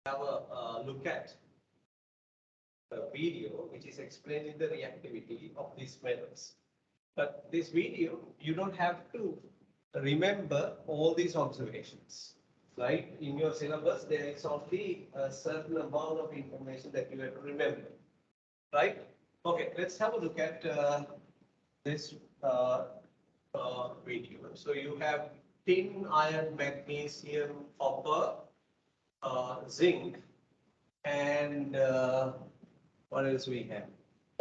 have a look at the video which is explaining the reactivity of these metals. But this video, you don't have to remember all these observations, right? In your syllabus, there is only a certain amount of information that you have to remember, right? Okay, let's have a look at this video. So you have tin, iron, magnesium, copper, zinc, and what else we have?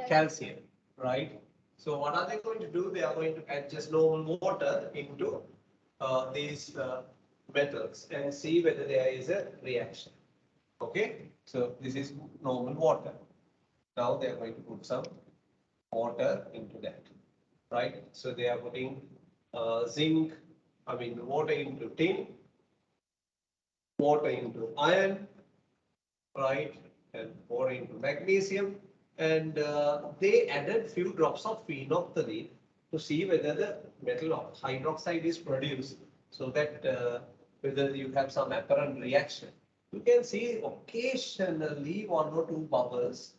Calcium, right? So what are they going to do? They are going to add just normal water into these metals and see whether there is a reaction. Okay, so this is normal water. Now they are going to put some water into that, right? So they are putting water into tin, water into iron, right, and water into magnesium, and they added few drops of phenolphthalein to see whether the metal hydroxide is produced, so that whether you have some apparent reaction. You can see occasionally one or two bubbles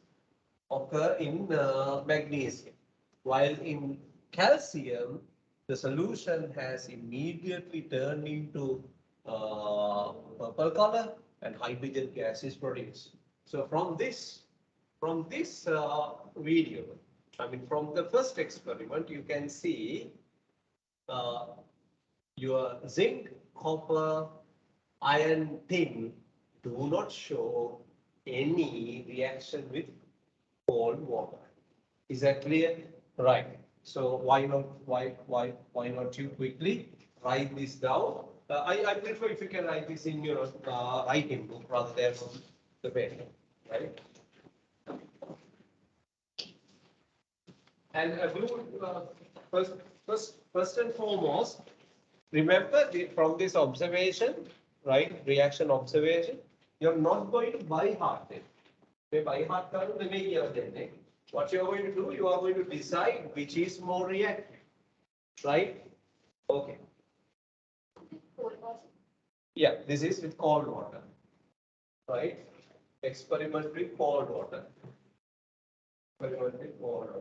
occur in magnesium, while in calcium, the solution has immediately turned into purple color and hydrogen gas is produced. So from this video, from the first experiment, you can see uh, your zinc, copper, iron, tin do not show any reaction with cold water. Is that clear? Right. So why not you quickly write this down? I prefer if you can write this in your writing book rather than on the pen, right? And first and foremost, remember from this observation, right? Reaction observation, you're not going to buy heart it. By heart what you are going to do, you are going to decide which is more reactive, right? Okay. Yeah, this is with cold water, right? Experiment with cold water. Experiment with cold water.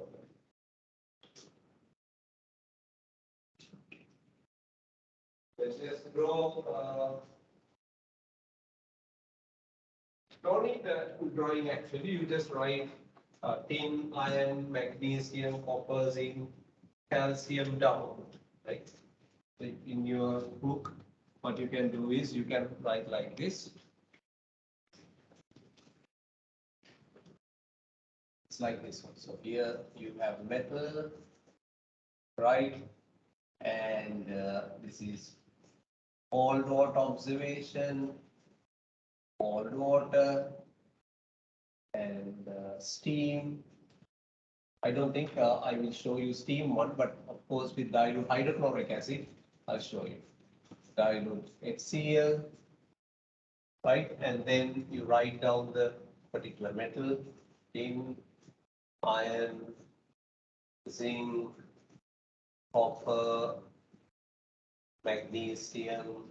Let's just draw. Don't need the drawing actually. You just write tin, iron, magnesium, copper, zinc, calcium down, right? So in your book, what you can do is you can write like this. It's like this one. So here you have metal, right? And this is cold water observation, cold water, and steam. I don't think I will show you steam one, but of course with dilute hydrochloric acid, I'll show you. Dilute HCl, right? And then you write down the particular metal, tin, iron, zinc, copper, magnesium,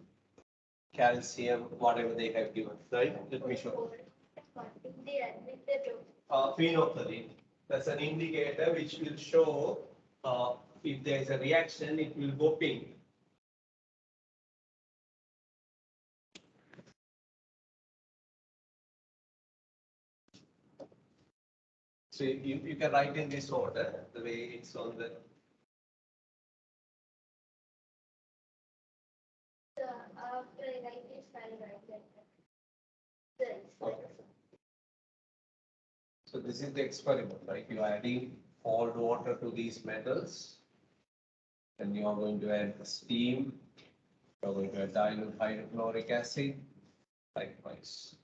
calcium, whatever they have given, right? Let me show. Phenolphthalein. That's an indicator which will show if there is a reaction, it will go pink. So you can write in this order, the way it's on the. Okay. So this is the experiment, right? You are adding cold water to these metals, and you are going to add steam. You are going to add dilute hydrochloric acid, likewise.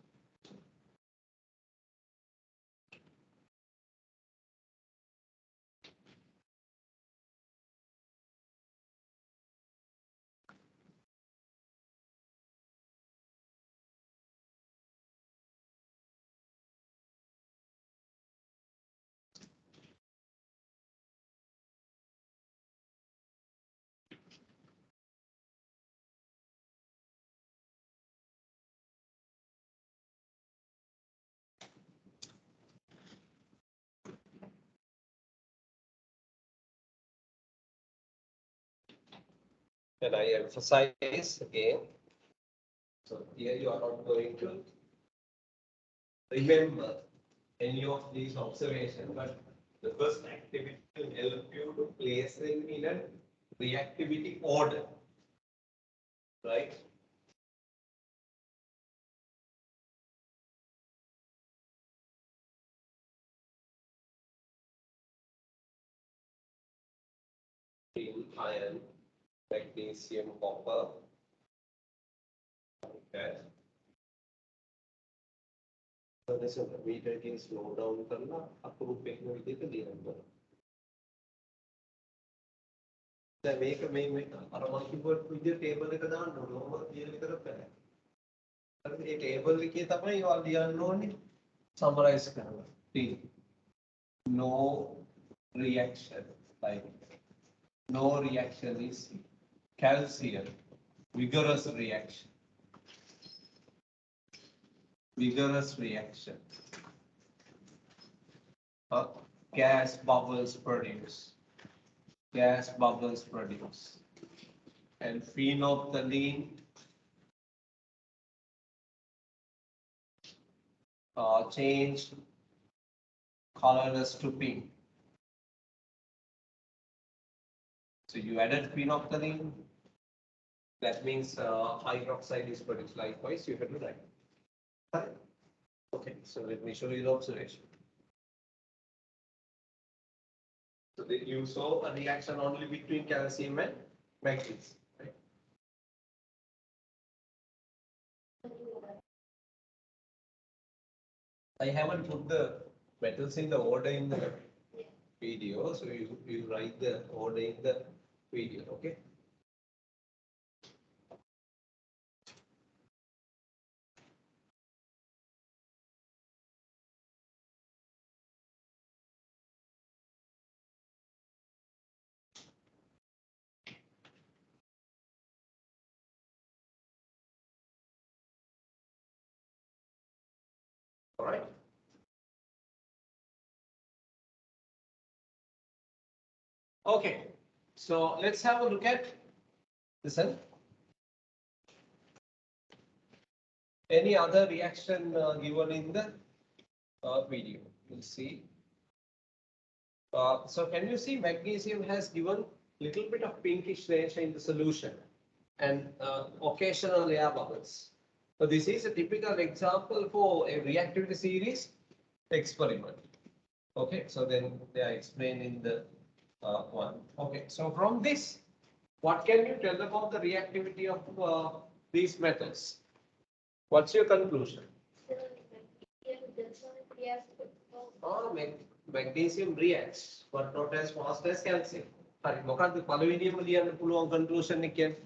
And I emphasize again. So here you are not going to remember any of these observations, but the first activity will help you to place them in a reactivity order, right? Tin, iron, magnesium, copper. Okay. So this is the meter again slow down करना approve एक विधि तो दिया हमको. දැන් මේක අර මම කිව්වට විදිහට ටේබල් එක දාන්න ඕනේ. ඔහොම ලියලා විතරක් බෑ. හරිද? ඒ ටේබල් එකේ තමයි ඔයාලා ලියන්න ඕනේ. සමරයිස් කරලා. T. No reaction. Like no reaction is calcium. Vigorous reaction. Vigorous reaction. Gas bubbles produce. Gas bubbles produce. And phenolphthalein changed colorless to pink. So you added phenolphthalein, that means hydroxide is produced. Likewise, you have to write. Right? Okay, so let me show you the observation. So you saw a reaction only between calcium and magnesium. Right? I haven't put the metals in the order in the video, so you write the order in the video, okay? All right. Okay, so let's have a look at, listen. Any other reaction given in the video? We'll see. So can you see magnesium has given little bit of pinkish nature in the solution and occasional air bubbles. So this is a typical example for a reactivity series experiment. Okay, so then they are explained in the one. Okay, so from this, what can you tell about the reactivity of these metals? What's your conclusion? Magnesium reacts, but not as fast as calcium. Right, මොකක්ද පළවෙනියම ලියන්න පුළුවන් conclusion එක කියන්නේ?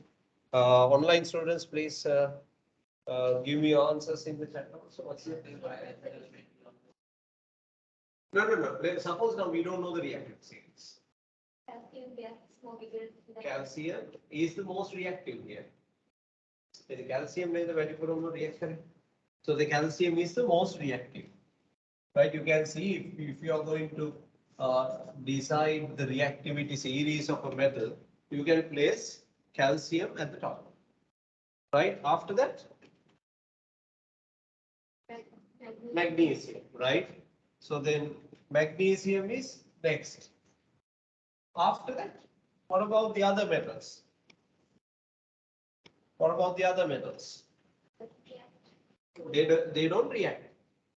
Online students, please give me your answers in the chat. So what's your No. Suppose now we don't know the reactive series. Calcium is the most reactive here. The calcium is the very reaction. So the calcium is the most reactive. Right? You can see if you are going to decide the reactivity series of a metal, you can place calcium at the top. Right? After that, magnesium. Right? So then magnesium is next. After that, what about the other metals? What about the other metals? They don't react.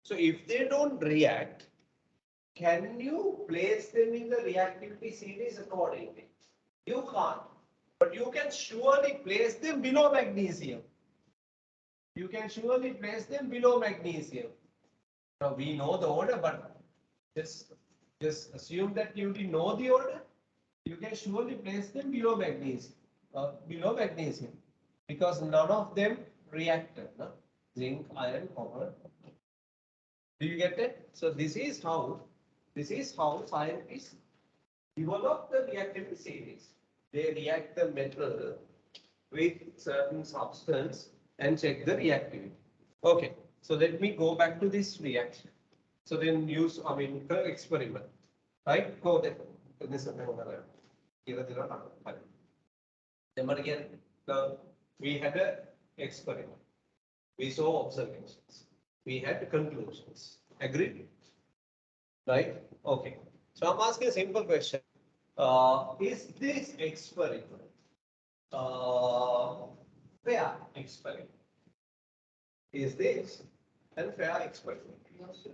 So if they don't react, can you place them in the reactivity series accordingly? You can't. But you can surely place them below magnesium. You can surely place them below magnesium. Now we know the order, but just assume that you didn't know the order. You can surely place them below magnesium. Because none of them reacted. No? Zinc, iron, copper. Do you get it? So this is how scientists develop the reactivity series. They react the metal with certain substance and check the reactivity. Okay, so let me go back to this reaction. So then use, the experiment, right? Go there. This Remember again, we had an experiment. We saw observations. We had conclusions. Agreed? Right? Okay. So I'm asking a simple question. Is this experiment fair experiment? Is this a fair experiment? No, sir.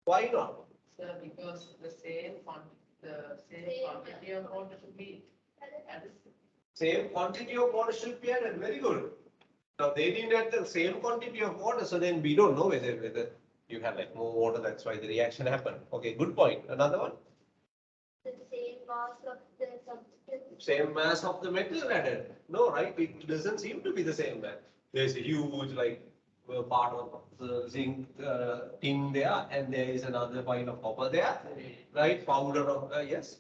Why not? Sir, because the same quantity of water should be added. Same quantity of water should be added. Very good. Now they didn't add the same quantity of water, so then we don't know whether you have like more water. That's why the reaction happened. Okay, good point. Another one. The same mass of the substance. Same mass of the metal added. No, right? It doesn't seem to be the same mass. There's a huge like part of the zinc tin there, and there is another pile of copper there, right? Powder of yes.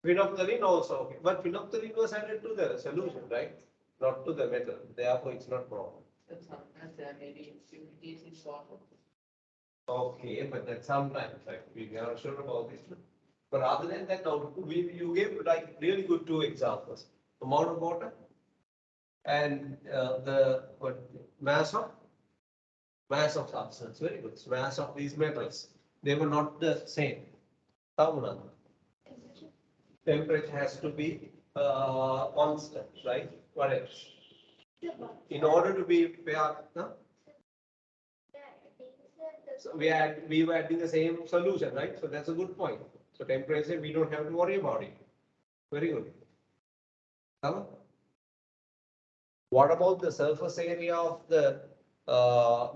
Phenolphthalein also, okay. But phenolphthalein was added to the solution, right? Not to the metal. Therefore, it's not wrong. Sometimes there may be impurities in water. Okay, but that sometimes, like, we are not sure about this. But other than that, now, you gave like really good two examples. Amount of water and the mass of substance. Very good. Mass of these metals. They were not the same. Tamuna. Temperature has to be constant, right? What else? In order to be fair, huh? So we were adding the same solution, right? So that's a good point. So temperature, we don't have to worry about it. Very good. Huh? What about the surface area of the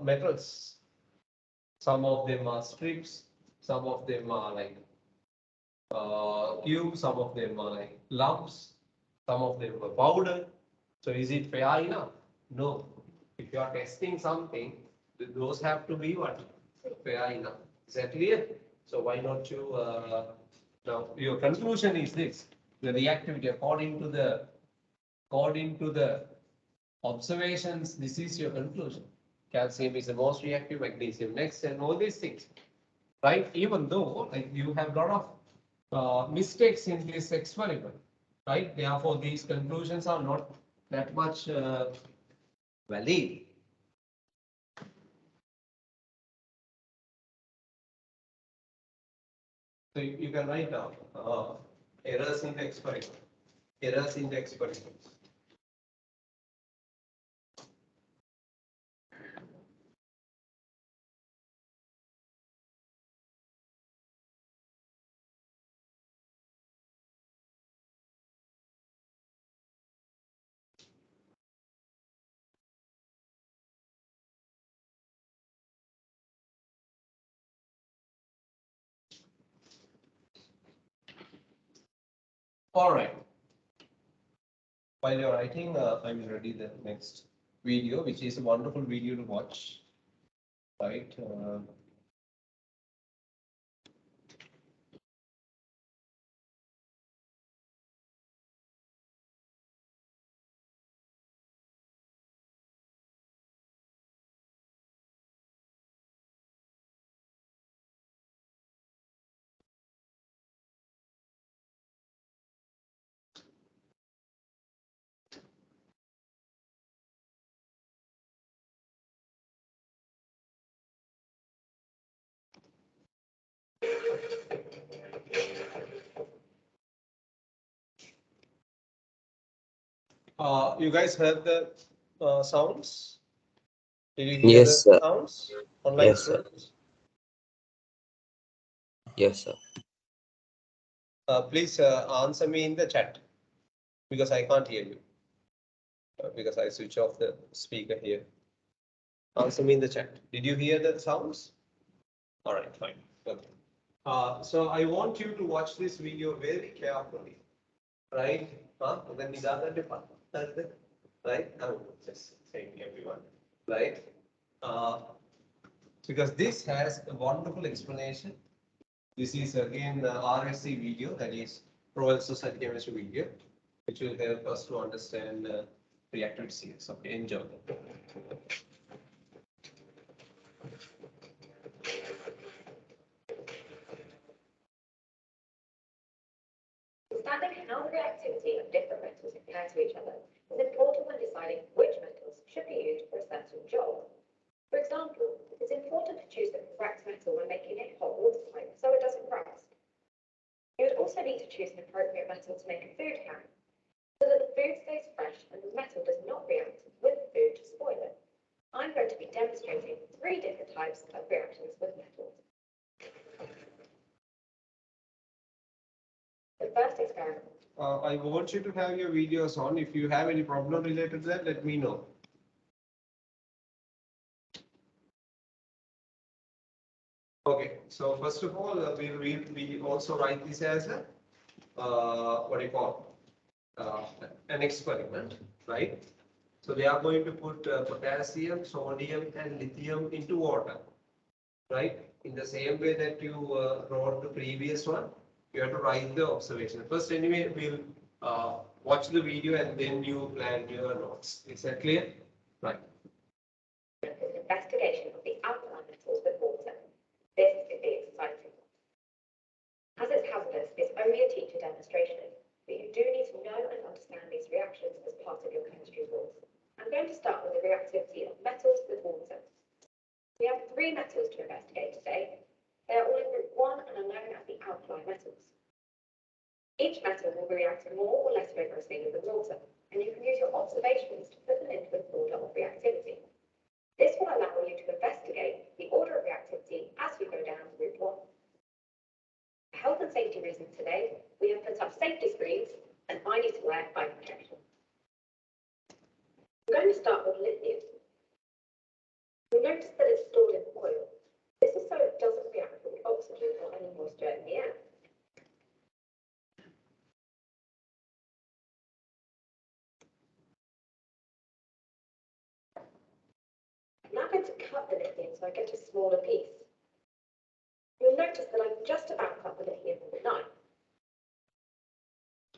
metals? Some of them are strips, some of them are like cubes, some of them are like lumps, some of them are powder. So is it fair enough? No. If you are testing something, those have to be what? Fair enough. Is that clear? So why not you, now your conclusion is this, the reactivity according to the observations, this is your conclusion. Calcium is the most reactive, magnesium next, and all these things, right? Even though like you have a lot of mistakes in this experiment, right? Therefore, these conclusions are not that much valid. So you can write down errors in the experiment. Errors in the experiment. All right. While you're writing, I'm ready the next video, which is a wonderful video to watch, right? You guys heard the sounds? Did you hear Yes, the sir. sounds? Online Yes, sir. students? Yes, sir. Please answer me in the chat because I can't hear you because I switch off the speaker here. Answer me in the chat. Did you hear the sounds? All right, fine. Okay. So I want you to watch this video very carefully, right? Then these are the department, right? I'm just saying everyone, right? Because this has a wonderful explanation. This is again the RSC video, that is Royal Society Chemistry video, which will help us to understand reactivity series. Okay, enjoy. Started, no? to each other is important when deciding which metals should be used for a certain job. For example, it's important to choose the correct metal when making it hot water type so it doesn't rust. You would also need to choose an appropriate metal to make a food can, so that the food stays fresh and the metal does not react with the food to spoil it. I'm going to be demonstrating 3 different types of reactions with metals. The first experiment. I want you to have your videos on. If you have any problem related to that, let me know. Okay, so first of all, we also write this as a what do you call an experiment, right? So they are going to put potassium, sodium, and lithium into water, right? In the same way that you wrote the previous one, you have to write the observation. First, anyway, we'll watch the video and then you plan your notes. Is that clear? Right. Is an investigation of the alkaline metals with water. This is the exciting one. As it's hazardous, it's only a teacher demonstration, but you do need to know and understand these reactions as part of your chemistry course. I'm going to start with the reactivity of metals with water. We have 3 metals to investigate today. They are all in group 1 and are known as the alkaline metals. Each metal will be reacting more or less vigorously with the water, and you can use your observations to put them into an order of reactivity. This will allow you to investigate the order of reactivity as we go down group 1. For health and safety reasons today, we have put up safety screens and I need to wear eye protection. I'm going to start with lithium. You'll notice that it's stored in oil. This is so it doesn't react with oxygen or any moisture in the air. I'm now going to cut the lithium so I get a smaller piece. You'll notice that I've just about cut the lithium with a knife.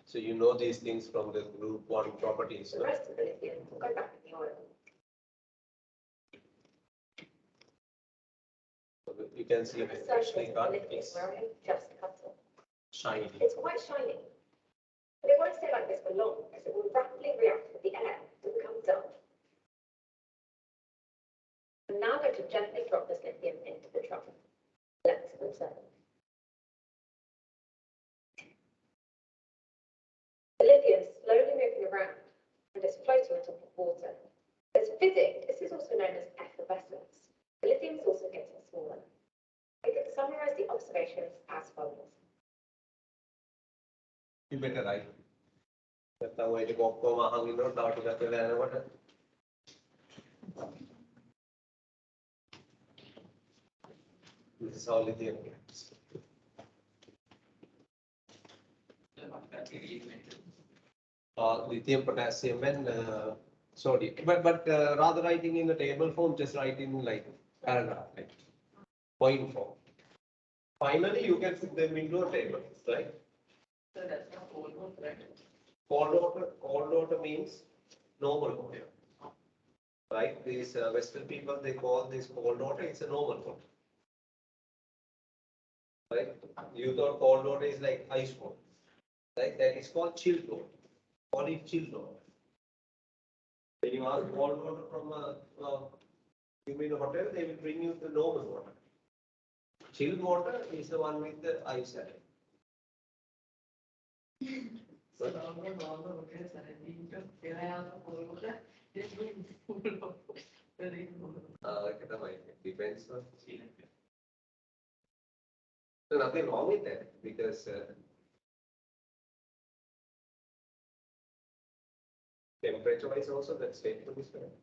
So you know these things from the group 1 properties. The rest of the lithium will go back in the oil. So you can see The it's surface actually of the cut. lithium It's where I just cut it. shiny. It's quite shiny, but it won't stay like this for long because it will rapidly react with the air to become dull. I'm now going to gently drop this lithium into the trough. Let's observe. The lithium is slowly moving around and is floating on top of water. As physics, this is also known as effervescence. The lithium is also getting smaller. We can summarize the observations as follows. You better write. නැත්නම් ඔය ටික ඔක්කොම අහන් ඉන්නකොට තව ටිකක් වෙලා යනකොට this is how lithium reacts. Lithium, potassium, and sodium. But rather writing in the table form, just write in like paragraph, like point form. Finally, you can put them into a table, right? So that's not cold water, right? Cold water means normal water, right? These Western people, they call this cold water. It's a normal water, right? You thought cold water is like ice water, right? That is called chilled water. Call it chilled water. When you ask cold water from a humid hotel, they will bring you the normal water. Chilled water is the one with the ice at it. So normal water is cold water. It means very cold. It depends on. So nothing wrong with that because temperature wise also that statement is correct.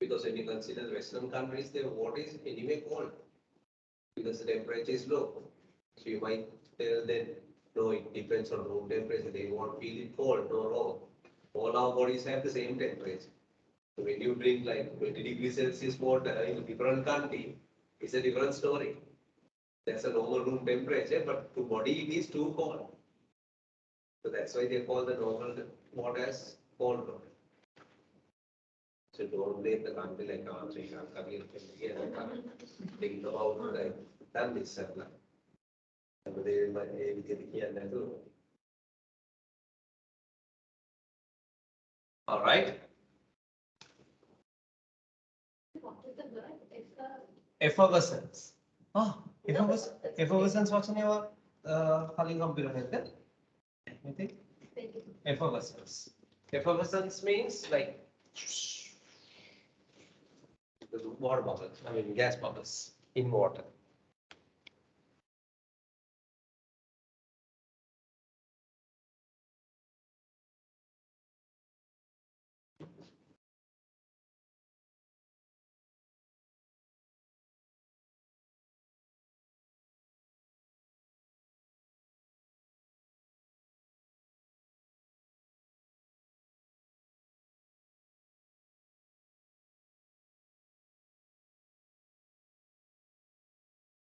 Because when you consider Western countries, their water is anyway cold because the temperature is low. So you might tell them, no, it depends on room temperature. They won't feel it cold, no wrong. All our bodies have the same temperature. So when you drink like 20 degrees Celsius water in a different country, it's a different story. That's a normal room temperature, but to body it is too cold. So that's why they call the normal water as cold water. So don't blame the country like Sri Lanka, they know how to done this. They might get here and do. All right. Effervescence. Ah, effervescence what's in your calling computer method? Anything? Effervescence. Effervescence means like the water bubbles, I mean gas bubbles in water.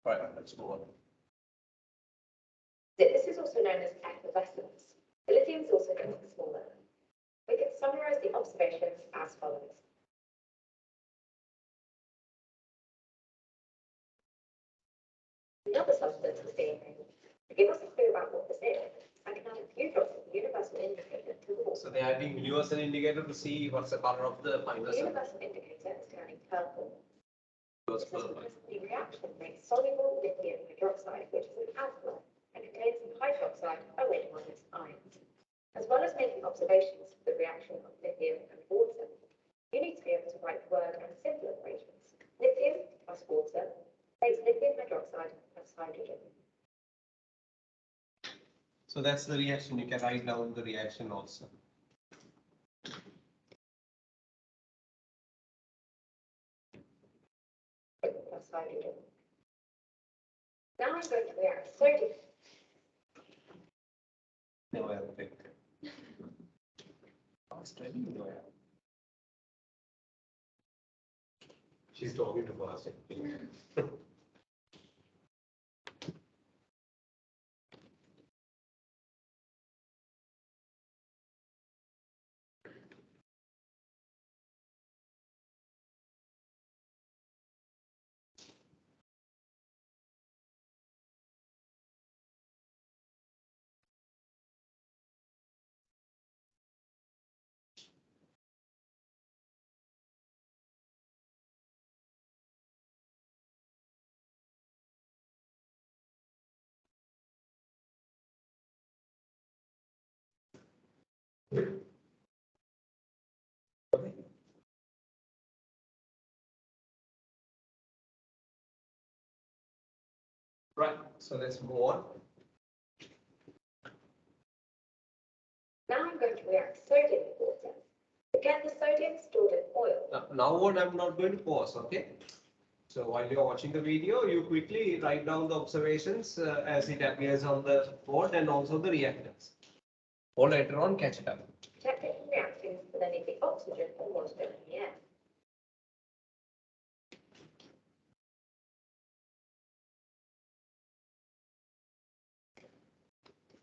Right, let's move on. This is also known as effervescence. The lithium is also getting smaller. We can summarize the observations as follows. Another substance is being made. To give us a clue about what this is, I can add a few drops of the universal indicator to the water. So they are adding universal indicator to see what's the color of the final The substance. universal indicator is turning purple. Goes This is purple. because the reaction makes soluble lithium hydroxide, which is an alkali, and contains some hydroxide OH minus ions. As well as making observations of the reaction of lithium and water, you need to be able to write word and symbol equations. Lithium plus water makes lithium hydroxide plus hydrogen. So that's the reaction. You can write down the reaction also. Plus hydrogen. Now I'm going to react sodium. No, I don't think. Australia, no, I haven't. She's talking to us. Right, so let's move on. Now I'm going to react sodium with water. Again, the sodium is stored in oil. Now on, I'm not going to pause, okay? So while you're watching the video, you quickly write down the observations as it appears on the board and also the reactants. Or later on, catch it up. Detecting reactions with any of the oxygen or moisture in the air.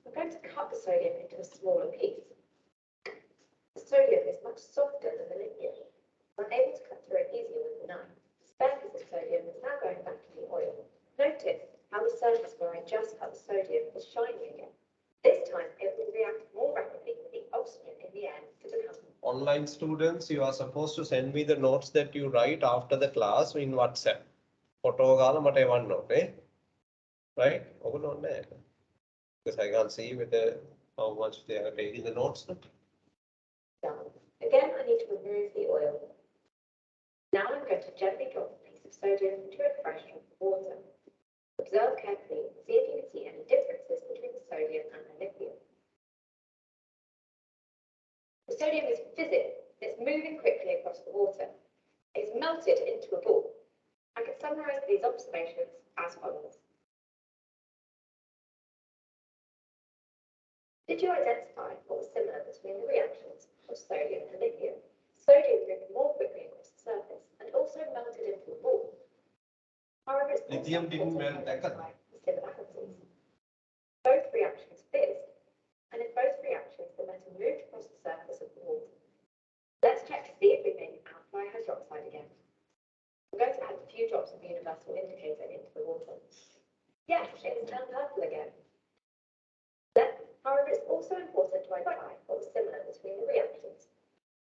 I'm going to cut the sodium into a smaller piece. The sodium is much softer than the lithium. I'm able to cut through it easier with a knife. The spare piece of sodium is now going back in the oil. Notice how the surface where I just cut the sodium is shiny again. This time it will react more rapidly with the oxygen in the air to become. Online students, you are supposed to send me the notes that you write after the class in WhatsApp. Photo gala mata ewanna okay? Right? Ogala onne. Because I can't see whether how much they are taking the notes. Done. Again, I need to remove the oil. Now I'm going to gently drop a piece of sodium into it fresh from the water. Observe carefully and see if you can see any differences between the sodium and the lithium. The sodium is fizzing. It's moving quickly across the water. It's melted into a ball. I can summarize these observations as follows. Did you identify what was similar between the reactions of sodium and lithium? Sodium moved more quickly across the surface and also melted into a ball. However, it's Lithium didn't melt that the similarities. Both reactions fizzed, and in both reactions, the metal moved across the surface of the water. Let's check to see if we made an outlier Yes, it's turned purple again. However, it's also important to identify what's similar between the reactions.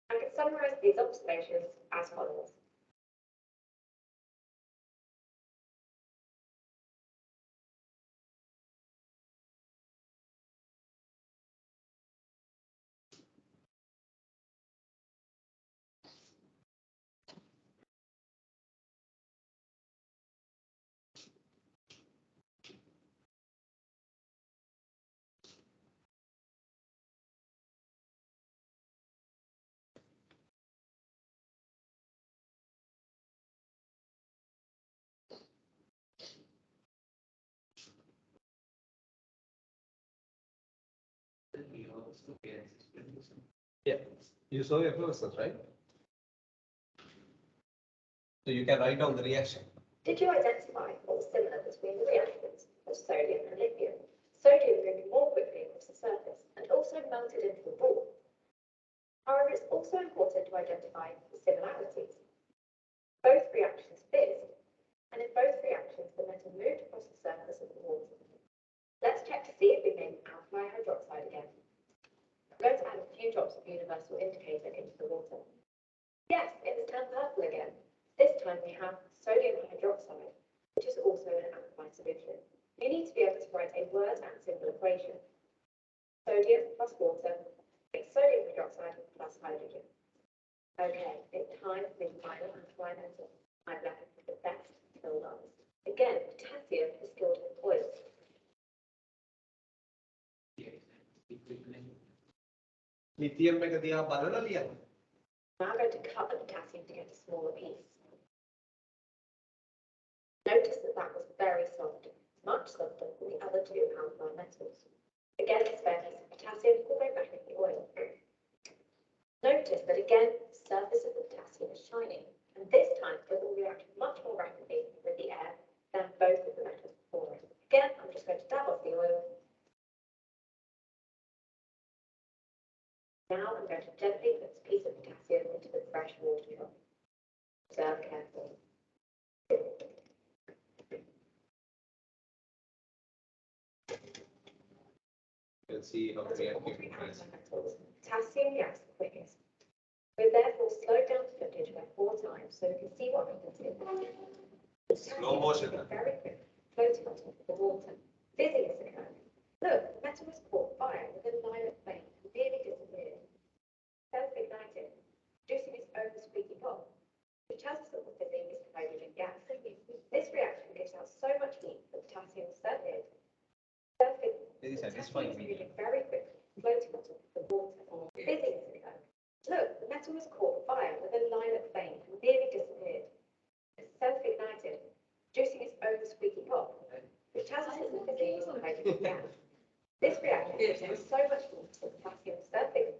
I can summarize these observations as follows. Yeah, you saw your process, right? So you can write down the reaction. Did you identify what's similar between the reactions of sodium and lithium? Sodium moved more quickly across the surface and also melted into the ball. However, it's also important to identify the similarities. Both reactions fizzed, and in both reactions, the metal moved across the surface of the water. Let's check to see if we made alkali hydroxide again. I'm going to add a few drops of universal indicator into the water. Yes, it's turned purple again. This time we have sodium hydroxide, which is also an alkaline solution. You need to be able to write a word and symbol equation. Sodium plus water makes sodium hydroxide plus hydrogen. Okay, it's time for the final alkaline metal. I've left the best till last. Again, potassium is stored in oil. Lithium එක දිහා බලලා ලියන්න. Now I'm going to cut the potassium to get a smaller piece. Notice that that was very soft, much softer than the other two alkaline metals. Again, this spare piece of potassium will go back in the oil. Notice that again, the surface of the potassium is shiny, and this time it will react much more rapidly with the air than both of the metals before it. Again, I'm just going to dab off the oil. Now I'm going to gently put this piece of potassium into the fresh water drop. Observe carefully. Let's see how As with all three reactive it is. alkaline metals, potassium reacts the quickest. We've therefore slowed down the footage by 4 times so we can see what happens in the Slow motion. very quick, floating on top of the water. Fizzing is occurring. Look, the metal was caught fire with a lilac flame and nearly disappeared. Self-ignited, producing its own squeaky pop, which has a sort of fizzing is hydrogen gas. This reaction gives out so much heat that potassium separated. Very Potassium satisfying. is moving very quickly, floating on top of the water. Fizzing is occurring. Look, the metal was caught fire with a lilac flame and nearly disappeared. It's self-ignited, producing its own squeaky pop, which has a sort of fizzing is hydrogen gas. This reaction gives out so much heat that potassium separated.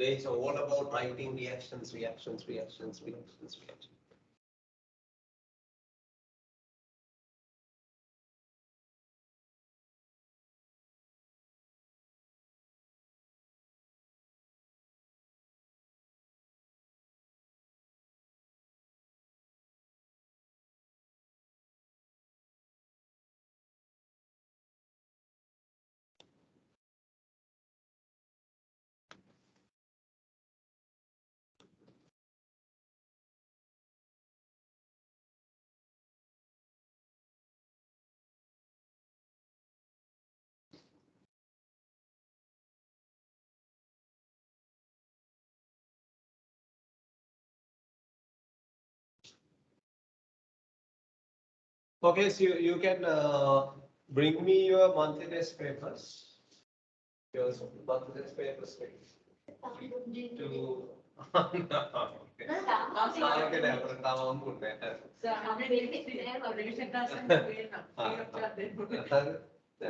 It's all about writing reactions. Okay, so you can bring me your monthly test papers. Your monthly test papers. To.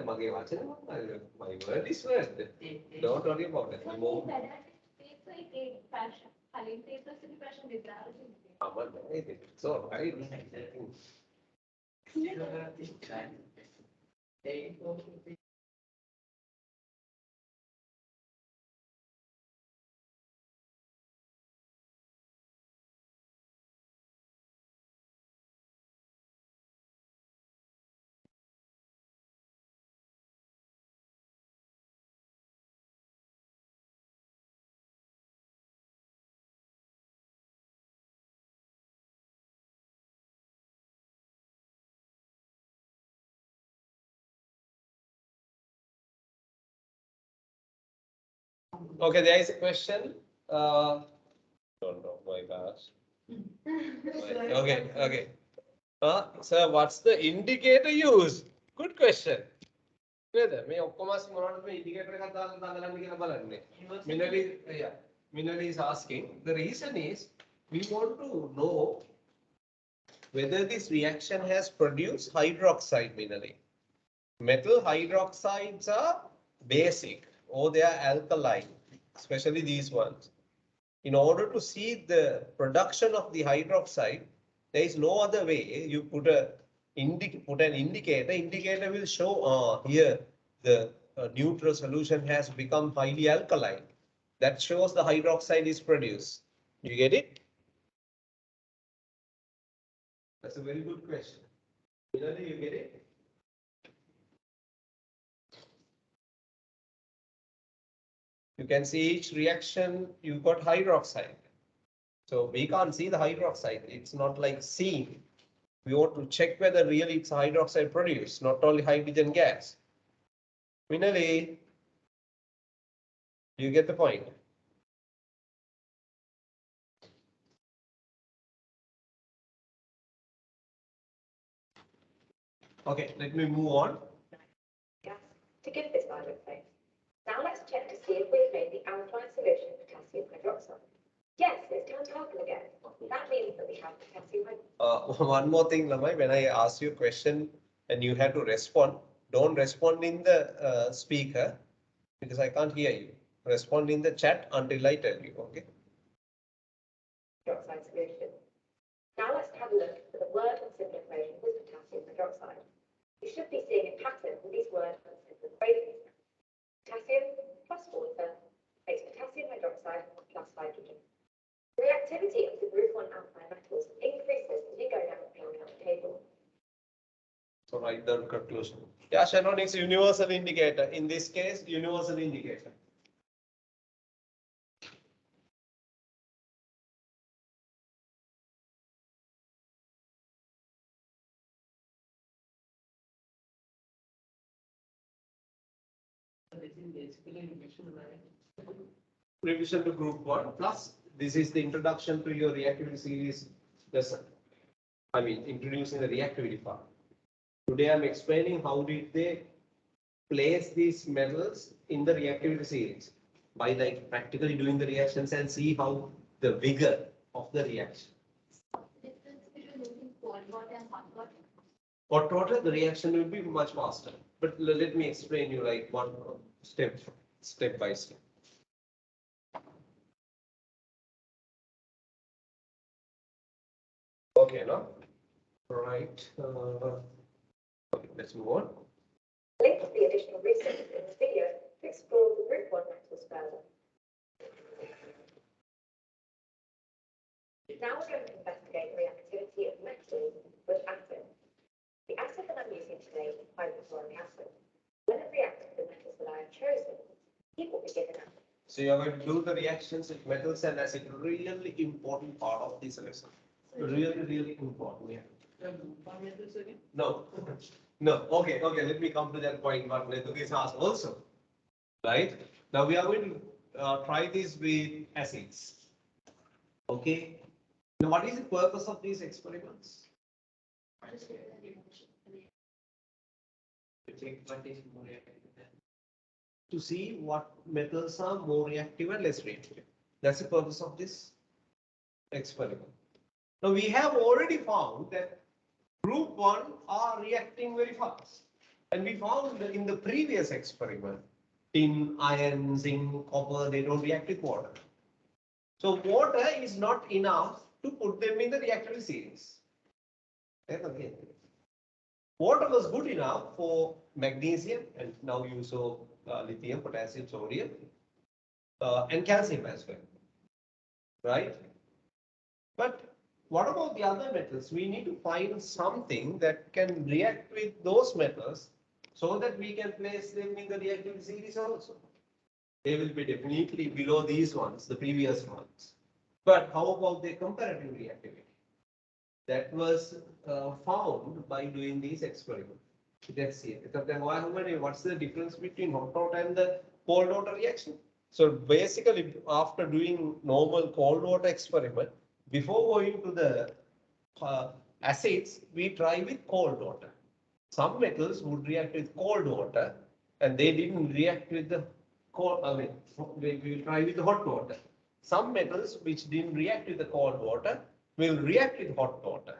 මගේ වචන my word is word. Don't worry about it. It's all right. Okay, there is a question. Don't know, my gosh. Okay, okay. Sir, what's the indicator used? Good question. නේද මේ ඔක්කොම මොනවද මේ indicator එකක් දාලා දාගන්න කියලා බලන්නේ. Minali is asking. The reason is we want to know whether this reaction has produced hydroxide, Minali. Metal hydroxides are basic or they are alkaline, especially these ones. In order to see the production of the hydroxide, there is no other way. You put an indicator. Indicator will show here the neutral solution has become highly alkaline. That shows the hydroxide is produced. You get it? That's a very good question. Minali, you get it? You can see each reaction you got hydroxide. So we can't see the hydroxide. It's not like seen. We want to check whether really it's hydroxide produced, not only hydrogen gas. Minali, do you get the point? Okay, let me move on. Gas to give this hydroxide. Now let's check to see if we've made the alkaline solution potassium hydroxide. Yes, it's turned alkyl again. That means that we have potassium hydroxide. One more thing, Lamai, when I ask you a question and you have to respond, don't respond in the speaker because I can't hear you. Respond in the chat until I tell you, okay? Hydroxide solution. Now let's have a look at the word and symbol equation with potassium hydroxide. You should be seeing a pattern with these word and symbol equations. Potassium plus water makes potassium hydroxide plus hydrogen. The reactivity of the group 1 alkaline metals increases as you go down the periodic table. So write the conclusion. Yeah, Shannon, is universal indicator. In this case, universal indicator. Revision to group 1 plus this is the introduction to your reactivity series lesson. I mean, introducing the reactivity part. Today I'm explaining how did they place these metals in the reactivity series by like practically doing the reactions and see how the vigor of the reaction. Difference between using cold water and hot water. Hot water, the reaction will be much faster. But let me explain you like one step by step. Okay, no? All right. Okay, let's move on. Link to the additional research in this video to explore the group 1 metals further. Now we're going to investigate the reactivity of metals with acid. The acid that I'm using today is hydrochloric acid. When it reacts with the metals that I have chosen, it will be given up. So you're going to do the reactions with metals and acid. Really important part of this lesson. Really important. Yeah. No. No. Okay. Let me come to that point. What Netuk is asked also. Right. Now we are going to try this with acids. Okay. Now what is the purpose of these experiments? To see what metals are more reactive and less reactive. That's the purpose of this experiment. Now we have already found that group 1 are reacting very fast. And we found that in the previous experiment, tin, iron, zinc, copper, they don't react with water. So water is not enough to put them in the reactivity series. Okay. Water was good enough for magnesium, and now you saw lithium, potassium, sodium, and calcium as well, right? But what about the other metals? We need to find something that can react with those metals so that we can place them in the reactivity series also. They will be definitely below these ones, the previous ones. But how about the comparative reactivity? That was found by doing these experiments. Let's see. What's the difference between hot water and the cold water reaction? So basically, after doing normal cold water experiment, before going to the acids, we try with cold water. Some metals would react with cold water and they didn't react with the cold, we will try with the hot water. Some metals which didn't react with the cold water will react with hot water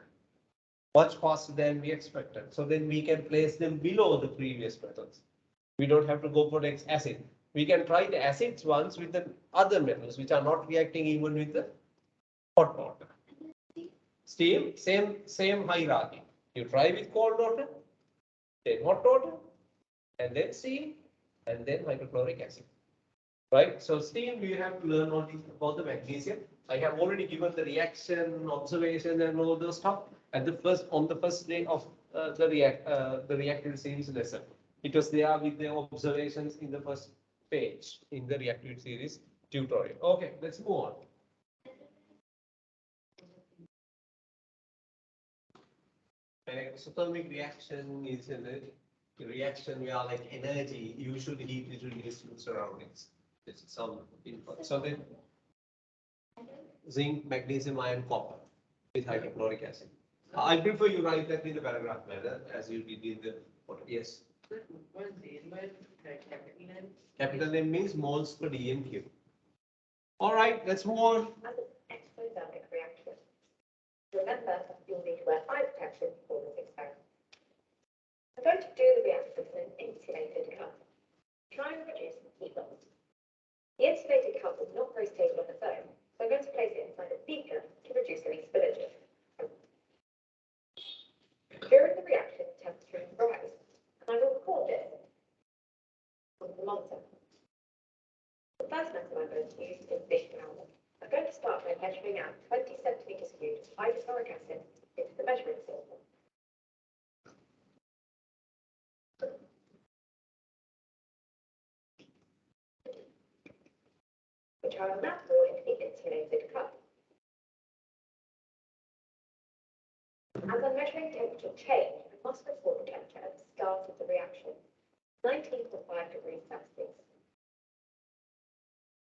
much faster than we expected. So then we can place them below the previous metals. We don't have to go for the acid. We can try the acids ones with the other metals which are not reacting even with the hot water. Steam, same hierarchy. You try with cold water, then hot water, and then steam, and then hydrochloric acid. Right? So steam, we have to learn all these about the magnesium. I have already given the reaction, observation, and all those stuff at on the first day of the reactivity series lesson. It was there with the observations in the first page in the reactivity series tutorial. Okay, let's move on. An exothermic reaction is a reaction where like energy, usually heat is released to surroundings. This is some input. So then zinc, magnesium, iron, copper with hydrochloric acid. I prefer you write that in the paragraph manner as you did in the photo. Yes. Capital M means moles per dm3. All right, let's move on. As an exothermic reaction, remember you'll need to wear eye protection for this experiment. I'm going to do the reaction in an insulated cup. Try and reduce heat loss. The insulated cup is not very stable on its own, so I'm going to place it inside a beaker to reduce any spillage. During the reaction, temperature will rise, and I will record it on the thermometer. The first metal I'm going to use is fish powder. I'm going to start by measuring out 20 centimeters cubed of hydrochloric acid into the measuring cylinder. Which I will now pour into the insulated cup. As I'm measuring temperature change, I must record the temperature at the start of the reaction, 19.5 degrees Celsius.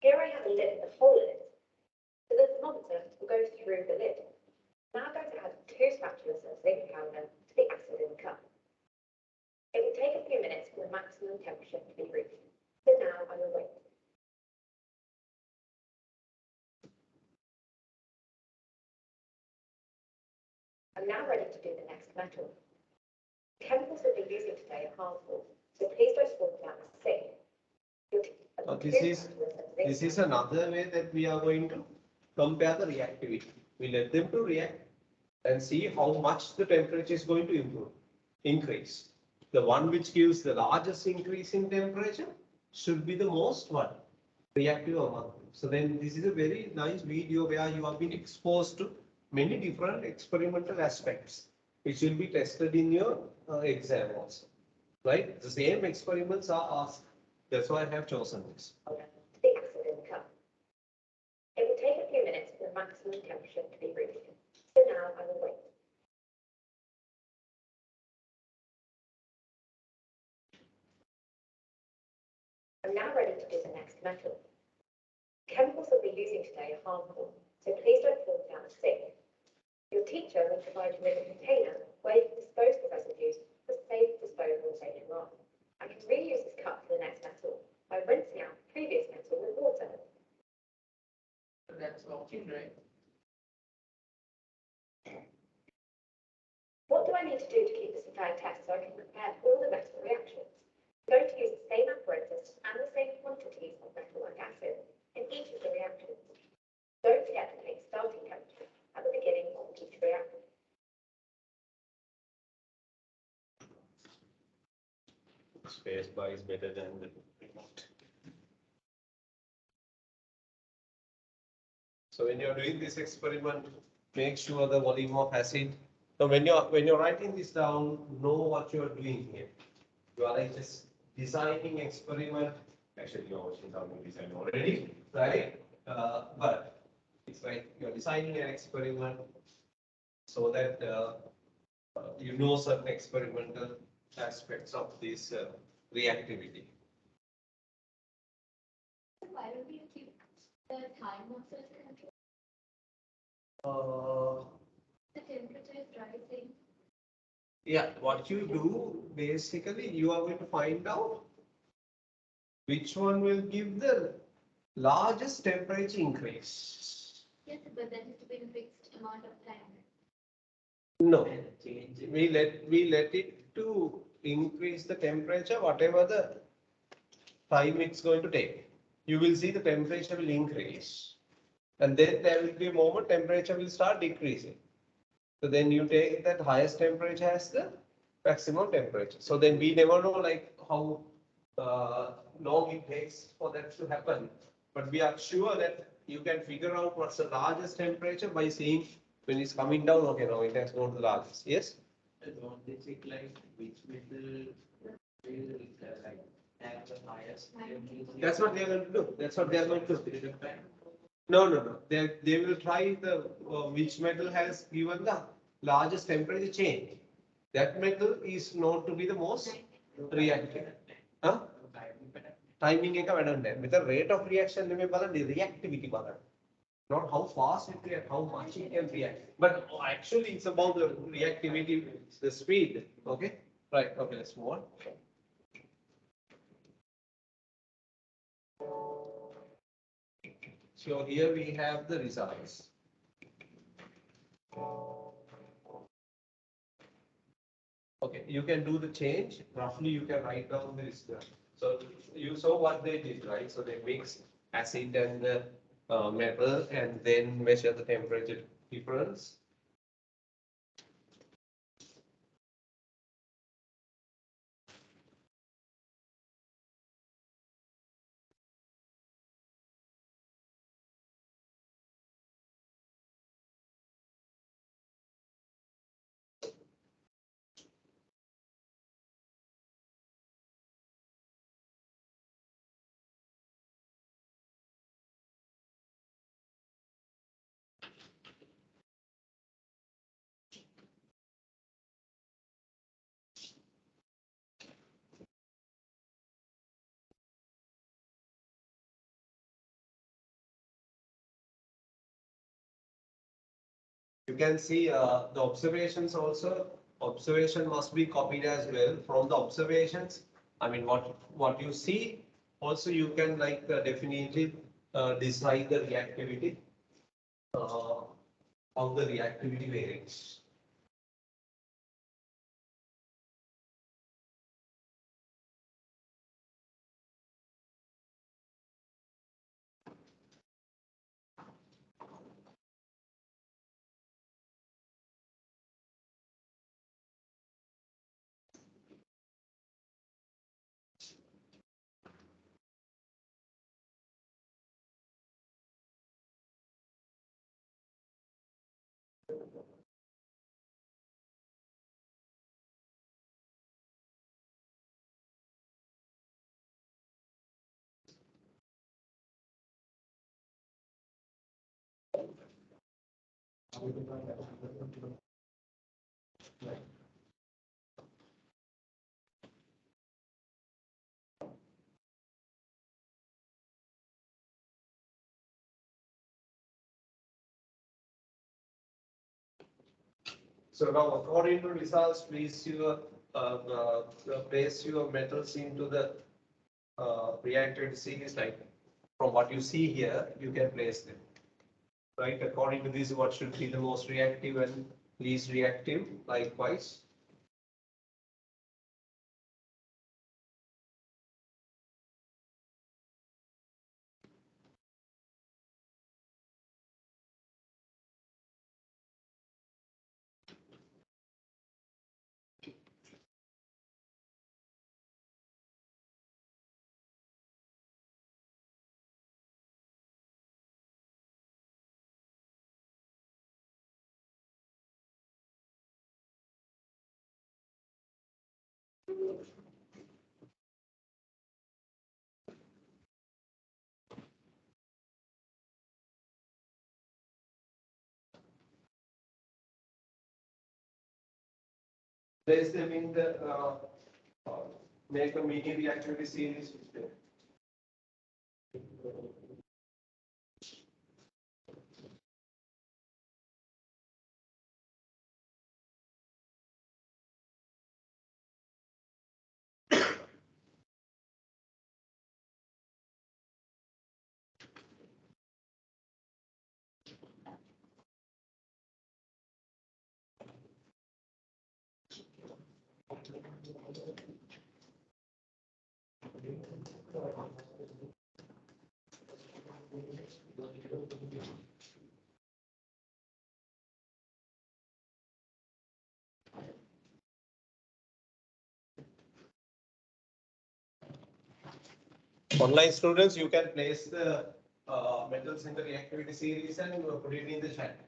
Here I have a lid with a hole in it, so the thermometer will go through the lid. Now I'm going to add 2 spatulas of zinc powder to the acid in the cup. It will take a few minutes for the maximum temperature to be reached, so now I will wait. I'm now ready to do the next metal. The chemicals we'll be using today are harmful, so please don't swap them out as safe. This is another way that we are going to compare the reactivity. We let them to react and see how much the temperature is going to increase. The one which gives the largest increase in temperature should be the most reactive among them. So then this is a very nice video where you have been exposed to many different experimental aspects which will be tested in your exam also. Right? The same experiments are asked. That's why I have chosen this. The acid in the cup. It will take a few minutes for the maximum temperature to be reached, so now I will wait. I'm now ready to do the next metal. Chemicals we'll be using today are harmful, so please don't pour them down the sink. Your teacher will provide you with a container where you can dispose the residues for safe disposal later on. I can reuse this cup for the next metal by rinsing out the previous metal with water. That's working, right? What do I need to do to keep this a fair test so I can compare all the metal reactions? I'm going to use the same apparatus and the same quantities of metal and acid in each of the reactions. Don't forget to take starting temperature at the beginning of each reaction. Space bar is better than the remote. So when you're doing this experiment, make sure the volume of acid. So when you're writing this down, know what you're doing here. You are like just designing experiment. Actually, you're watching something design already, right? But it's like you're designing an experiment so that you know certain experimental aspects of this reactivity. do you keep the time of the control? The temperature is rising. Yeah, what you do, basically, you are going to find out which one will give the largest temperature increase. Yes, but that has to be in a fixed amount of time. No, we let it to increase the temperature, whatever the time it's going to take. You will see the temperature will increase. And then there will be a moment temperature will start decreasing. So then you take that highest temperature as the maximum temperature. So then we never know like how long it takes for that to happen. But we are sure that you can figure out what's the largest temperature by seeing when it's coming down. Okay, now it has gone to the largest. Yes? Don't they check like which metal will like have the highest? That's what they are going to do. That's what they are going to do. No. They will try the which metal has given the largest temperature change. That metal is known to be the most reactive. Huh? Timing එක වැඩක් නැහැ. With the rate of reaction නෙමෙයි බලන්නේ reactivity බලන්න. Not how fast it reacts, how much it can react. But actually it's about the reactivity, the speed. Okay? Right. Okay, let's move on. So here we have the results. Okay, you can do the change. Roughly, you can write down this. So you saw what they did, right? So they mix acid and the metal and then measure the temperature difference. You can see the observations also. Observation must be copied as well from the observations. I mean, what you see, also you can like definitely decide the reactivity of the reactivity varies. So now, according to results, place your metals into the reactivity series. Like from what you see here, you can place them. Right, according to this, what should be the most reactive and least reactive, likewise. Place them in the make a mini reactivity series. Online students, you can place the metals in the reactivity series and put it in the chat.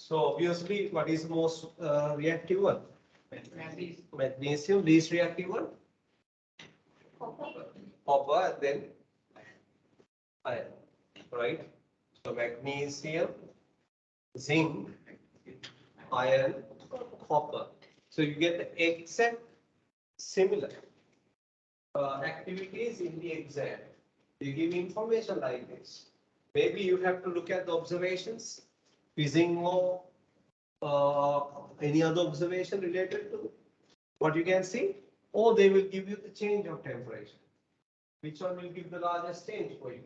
So obviously, what is the most reactive one? Magnesium. Magnesium, least reactive one? Copper, and then iron, right? So magnesium, zinc, iron, copper. So you get the exact similar activities in the exam. You give information like this. Maybe you have to look at the observations, quizzing or any other observation related to what you can see, or they will give you the change of temperature. Which one will give the largest change for you?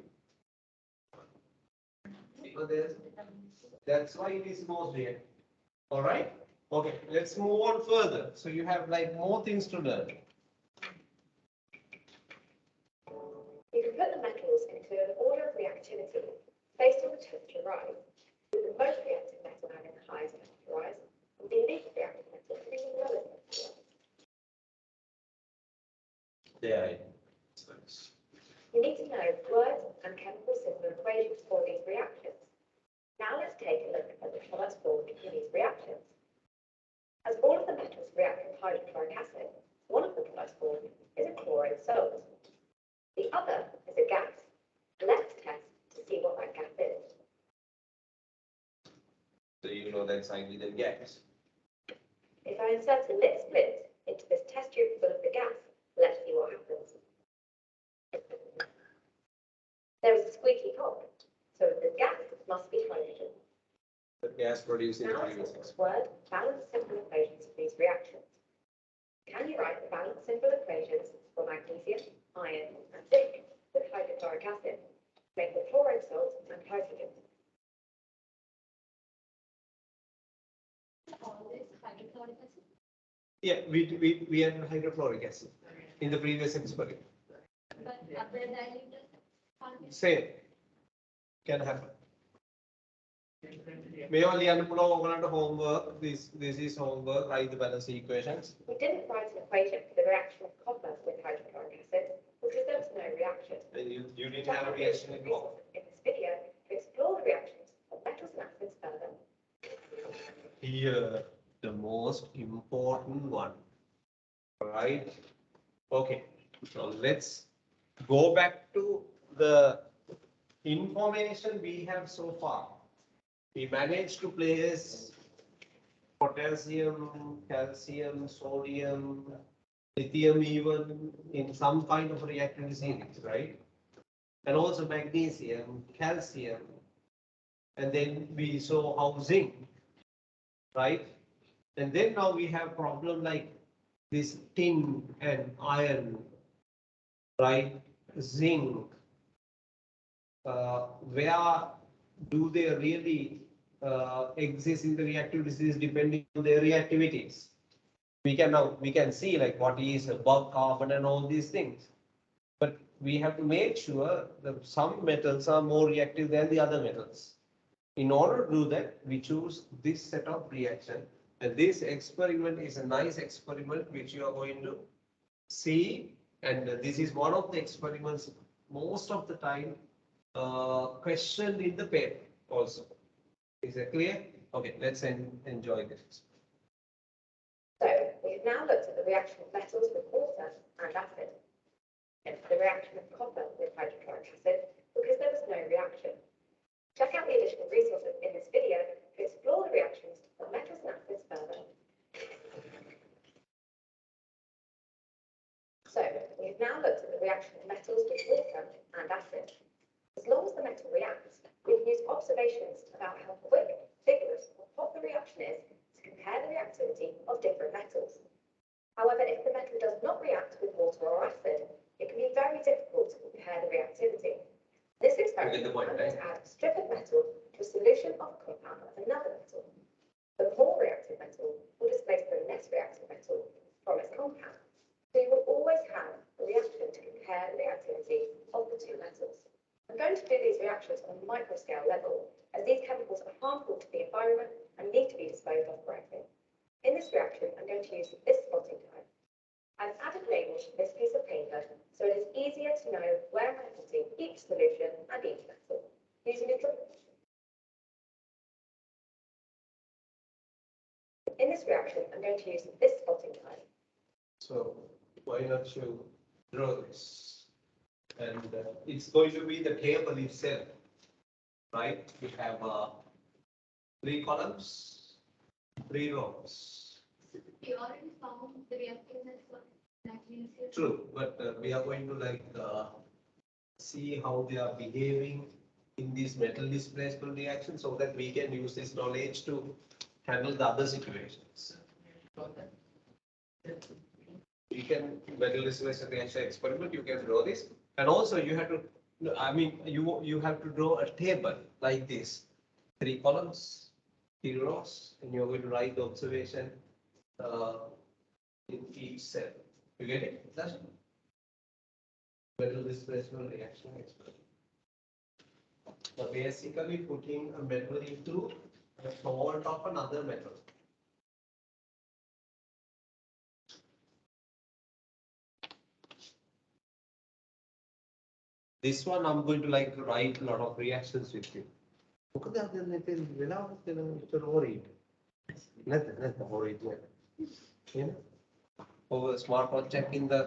So that's why it is most reactive. All right. Okay. Let's move on further. So you have like more things to learn. You can put the metals into an order of reactivity based on the temperature rise, with the most reactive metal having the highest temperature rise, and the least reactive metal having the lowest temperature rise. There. You need to know words and chemical symbol equations for these reactions. Now let's take a look at the products formed in these reactions. As all of the metals react with hydrochloric acid, one of the products formed is a chlorine salt. The other is a gas. Let's test to see what that gas is. So you know that's hydrogen gas. If I insert a lit splint into this test tube full of the gas, let's see what happens. There is a squeaky pop, so the gas must be hydrogen. The gas produced in the Now let's previous look at the word balance simple equations for these reactions. Can you write the balance simple equations for magnesium, iron, and zinc with hydrochloric acid, make the chlorine salt and hydrogen? Always hydrochloric acid. Yeah, we had hydrochloric acid in the previous experiment. But other diluted. Same can happen. මේවා ලියන්න පුළුවන් ඔයගලන්ට homework. This is homework. Write the balance equations. We didn't write an equation for the reaction of copper with hydrochloric acid because there was no reaction. And you didn't have a reaction in copper. In this video, to explore the reactions of metals and acids further. Here, the most important one, right? Okay, so let's go back to the information we have so far. We managed to place potassium, calcium, sodium, lithium even in some kind of reactivity series, right? And also magnesium, calcium, and then we saw how zinc, right? And then now we have problem like this tin and iron, right? Zinc. Where do they really exist in the reactivity series depending on their reactivities? We can see like what is bulk carbon and all these things. But we have to make sure that some metals are more reactive than the other metals. In order to do that, we choose this set of reaction. And this experiment is a nice experiment which you are going to see. And this is one of the experiments most of the time questioned in the paper also. Is that clear? Okay, let's enjoy this. now looked at the reaction of metals with water and acid, and the reaction of copper with hydrochloric acid because there was no reaction. Check out the additional resources in this video to explore the reactions of metals and acids further. So, we've now looked at the reaction of metals with water and acid. As long as the metal reacts, we can use observations about how quick, vigorous, or hot the reaction is to compare the reactivity of different metals. However, if the metal does not react with water or acid, it can be very difficult to compare the reactivity. This experiment, I'm going to add a strip of metal to a solution of a compound of another metal. The more reactive metal will displace the less reactive metal from its compound. So you will always have a reaction to compare the reactivity of the two metals. I'm going to do these reactions on a microscale level, as these chemicals are harmful to the environment and need to be disposed of correctly. In this reaction, I'm going to use this spotting type. I've added labels to this piece of paper so it is easier to know where I'm putting each solution and each metal using a drop. In this reaction, I'm going to use this spotting type. So why not you draw this? And it's going to be the table itself, right? We have 3 columns, 3 rows. You already found the reactiveness of magnesium. True, but we are going to see how they are behaving in these metal displacement reactions so that we can use this knowledge to handle the other situations. You can, metal displacement reaction experiment, you can draw this. And also you have to, you have to draw a table like this. 3 columns, 3 rows, and you're going to write the observation in each cell. You get it? That's it. Metal displacement reaction experiment. So basically putting a metal into a salt of another metal. This one I'm going to write a lot of reactions with you. මොකද අද මෙතන වෙලාවක් දෙන විතර හොරේට. නැත්නම් හොරේට නේද? Over smartphone checking the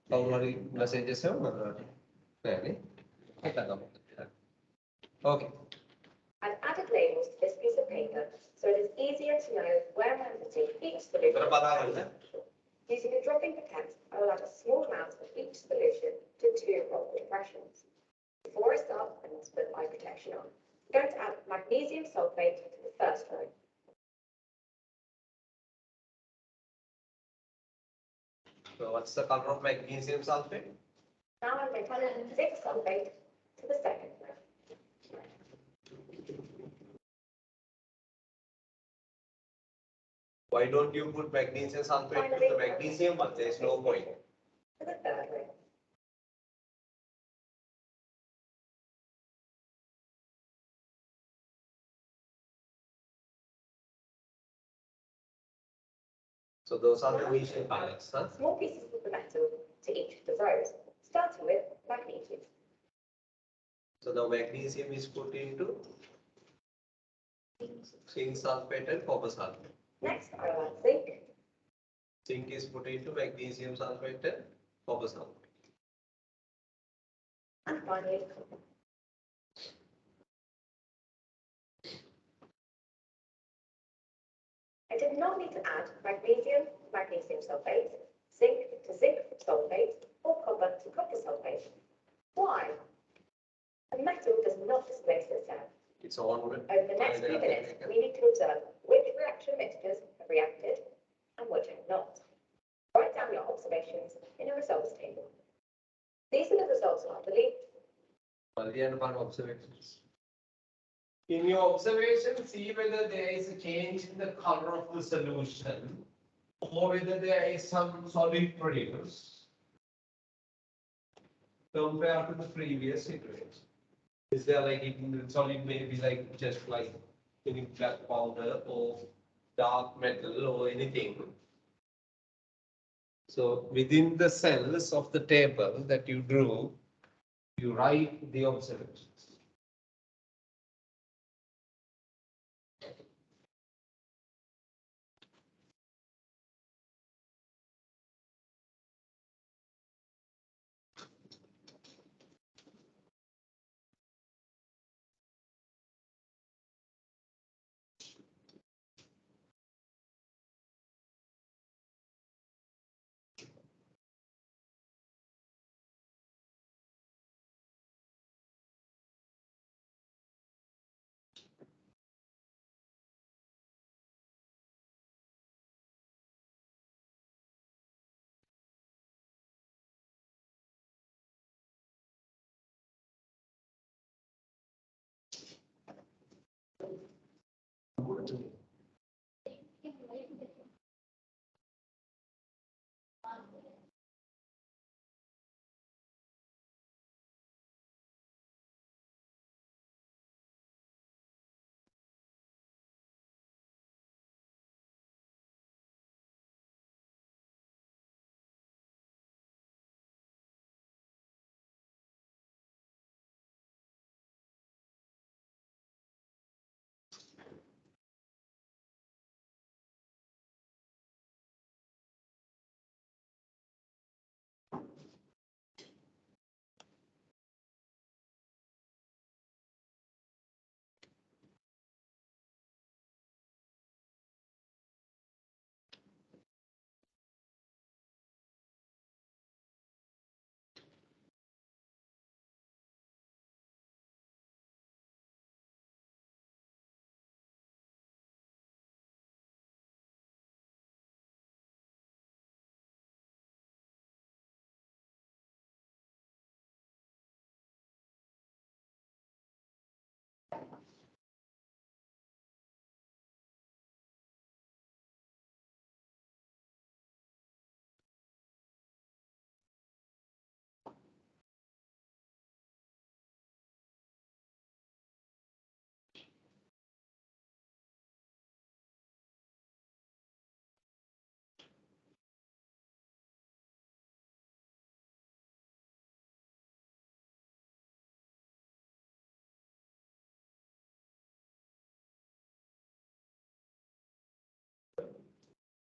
already messages නෑනේ. Okay. I've added labels to this piece of paper so it is easier to know where I'm putting each solution. Using a dropping pipette, I will add a small amount of each solution to 2 roll depressions. Before I start, I must put eye protection on. I'm going to add magnesium sulfate to the first row. So what's the color of magnesium sulfate? Now I'm going to add zinc sulfate to the second row. Why don't you put magnesium sulfate to the magnesium one? There is no point. To the third row. So those are the initial colors, huh? Small pieces of the metal to each of the rows, starting with magnesium. So the magnesium is put into zinc sulfate and copper sulfate. Next, I will add zinc. Zinc is put into magnesium sulfate and copper sulfate. And finally, copper. I did not need to add magnesium sulfate, zinc to zinc sulfate, or copper to copper sulfate. Why? A metal does not displace itself. It's on. Over the next few minutes, we need to observe which reaction mixtures have reacted and which have not. Write down your observations in a results table. These are the results I believe. Observations. In your observation, see whether there is a change in the color of the solution or whether there is some solid produced compared to the previous situation. Is there solid maybe just any black powder or dark metal or anything? So within the cells of the table that you drew, you write the observations.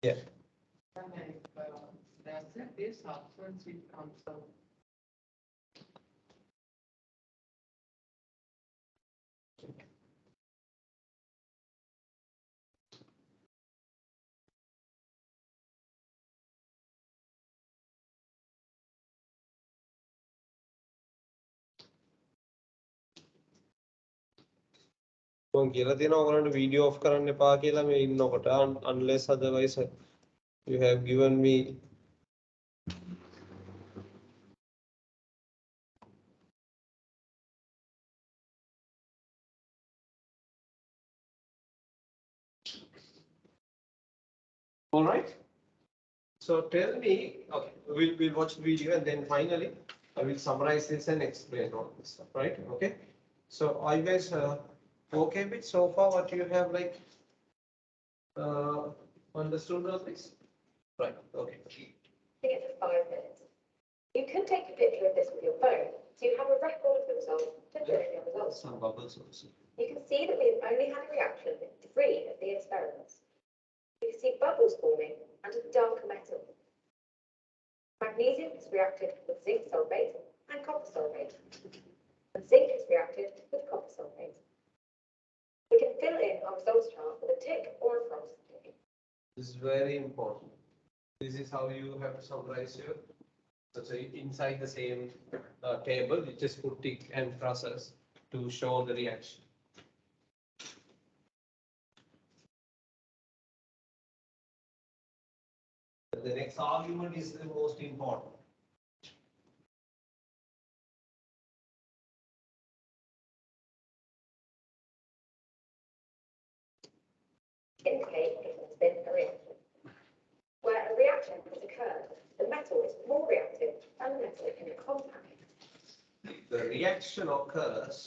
Yeah. Does this substance it comes out? මම කියලා තියෙනවා ඔයගලන්ට video of කරන්න එපා කියලා මේ ඉන්නකොට unless otherwise you have given me all right. So tell me, okay, we'll watch the video and then finally I will summarize this and explain all this stuff, right? Okay. So are you guys okay with so far what you have like understood of this? Right. Okay. I think it's 5 minutes. You can take a picture of this with your phone, so you have a record of the result to judge your results. Some bubbles also. You can see that we've only had a reaction in 3 of the experiments. You can see bubbles forming and a dark metal. Magnesium has reacted with zinc sulfate and copper sulfate. And zinc has reacted with copper sulfate. We can fill in our results chart with a tick or a cross. This is very important. This is how you have to summarize your. So inside the same table, you just put tick and crosses to show the reaction. The next argument is the most important. Indicate if there's been a reaction. Where a reaction has occurred, the metal is more reactive than the metal in a compound. The reaction occurs,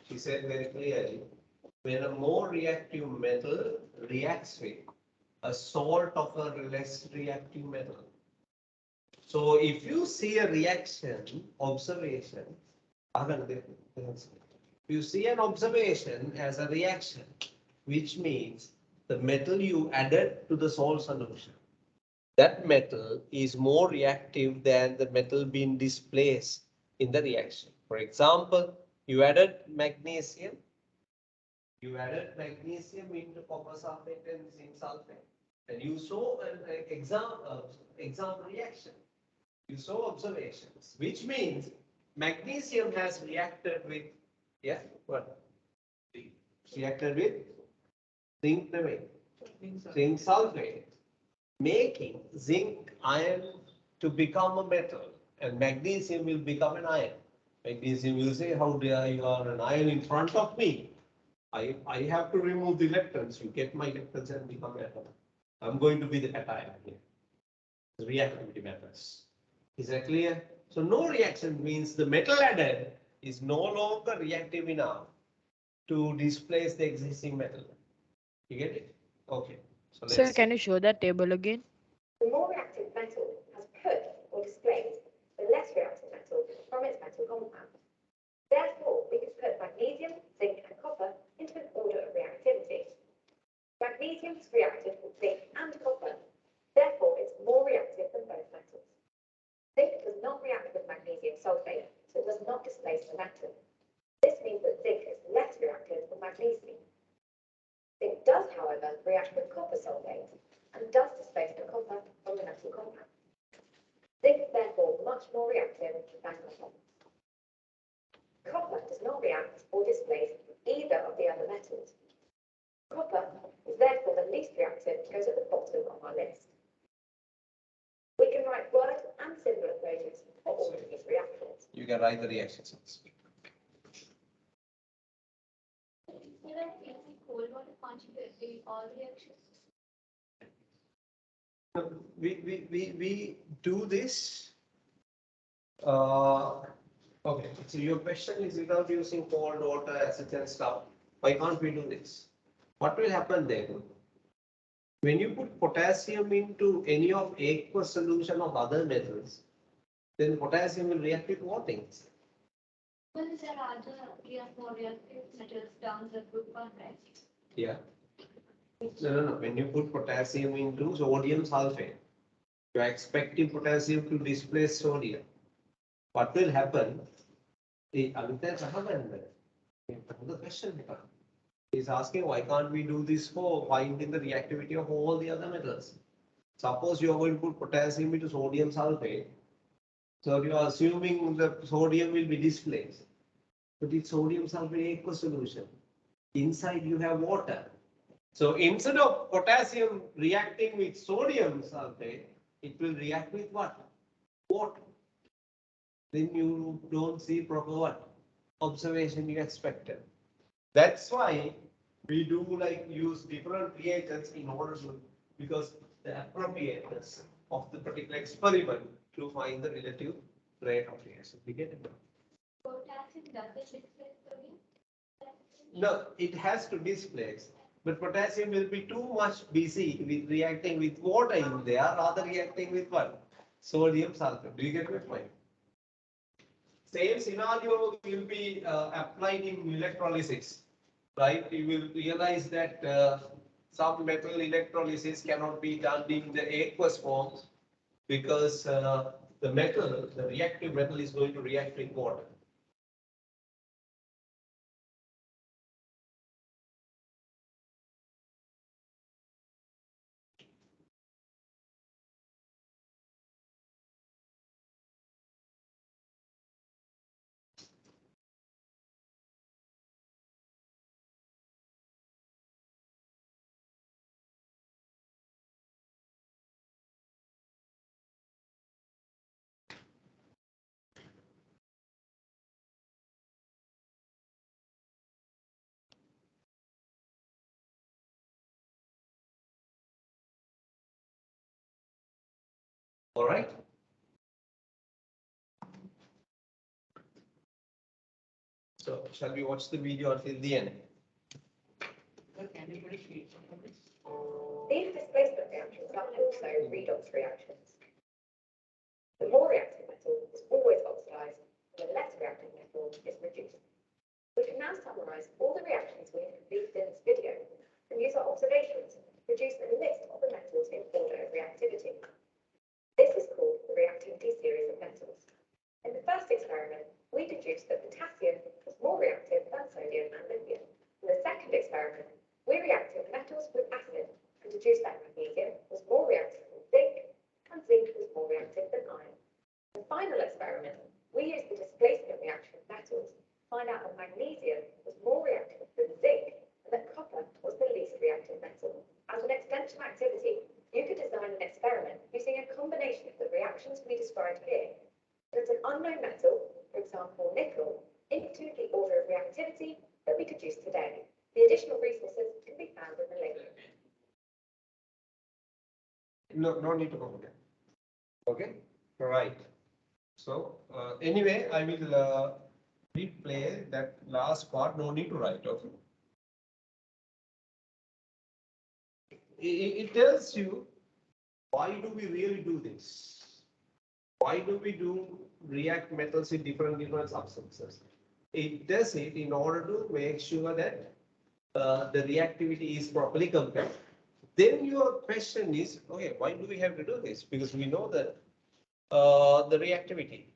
she said very clearly, when a more reactive metal reacts with a salt of a less reactive metal. So if you see a reaction, observation, if you see an observation as a reaction, which means the metal you added to the salt solution, that metal is more reactive than the metal being displaced in the reaction. For example, you added magnesium into copper sulfate and zinc sulfate, and you saw an example reaction. You saw observations, which means magnesium has reacted with, yeah, what? Reacted with zinc sulfate, making zinc iron to become a metal, and magnesium will become an iron. Magnesium will say, how dare you are an iron in front of me? I have to remove the electrons. You get my electrons and become atom. I'm going to be the cation here. The reactivity matters. Is that clear? So no reaction means the metal added is no longer reactive enough to displace the existing metal. You get it? Okay. So let's Sir, see. can you show that table again? The more reactive metal has put or displaced the less reactive metal from its metal compound. Therefore, we can put magnesium, zinc, and copper into an order of reactivity. Magnesium has reacted with zinc and copper, therefore it's more reactive than both metals. Zinc does not react with magnesium sulfate, so it does not displace the metal. This means that zinc is less reactive than magnesium. Zinc does, however, react with copper sulfate and does displace the copper from the metal compound. Zinc is therefore much more reactive than copper. Copper does not react or displace either of the other metals. Copper is therefore the least reactive, goes at the bottom of our list. We can write word and symbol equations for all of these reactions. You can write the reactions. Instead of using cold water contribute in all reactions. We do this. Okay, so your question is without using cold water, acids and stuff, why can't we do this? What will happen then? When you put potassium into any of aqueous solution of other metals, then potassium will react with what things? Well, there are other more reactive metals down the group one, right? Yeah. No. When you put potassium into sodium sulfate, you are expecting potassium to displace sodium. What will happen? Another question. He's asking why can't we do this for finding the reactivity of all the other metals? Suppose you are going to put potassium into sodium sulfate. So you are assuming the sodium will be displaced. But it's sodium sulfate aqueous solution. Inside you have water. So instead of potassium reacting with sodium sulfate, it will react with what? Water. Then you don't see proper what? Observation you expected. That's why we do like use different reagents in order to, because the appropriateness of the particular experiment to find the relative rate of reaction. We get it? Potassium doesn't displace sodium. No, it has to displace, but potassium will be too much busy with reacting with water in there rather reacting with what? Sodium sulfate. Do you get my point? Same scenario will be applied in electrolysis, right? You will realize that some metal electrolysis cannot be done in the aqueous form because the metal, the reactive metal is going to react with water. All right. So shall we watch the video until the end? Can you please? These displacement reactions are also redox reactions. The more reactive metal is always oxidized, and the less reactive metal is reduced. We can now summarize all the reactions we have completed in this video and use our observations to produce a list of the metals in order of reactivity. This is called the reactivity series of metals. In the first experiment, we deduced that potassium was more reactive than sodium and lithium. In the second experiment, we reacted metals with acid and deduced that magnesium was more reactive than zinc, and zinc was more reactive than iron. In the final experiment, we used the displacement reaction of metals to find out that magnesium was more reactive than zinc and that copper was the least reactive metal. As an extension activity, you could design an experiment using a combination of the reactions we described here. There's an unknown metal, for example nickel, into the order of reactivity that we deduced today. The additional resources can be found in the link. No need to go there. Okay, right. So anyway, I will replay that last part. No need to write. Okay. It tells you why do we really do this? Why do we do react metals in different substances? It does it in order to make sure that the reactivity is properly compared. Then your question is, okay, why do we have to do this? Because we know that the reactivity,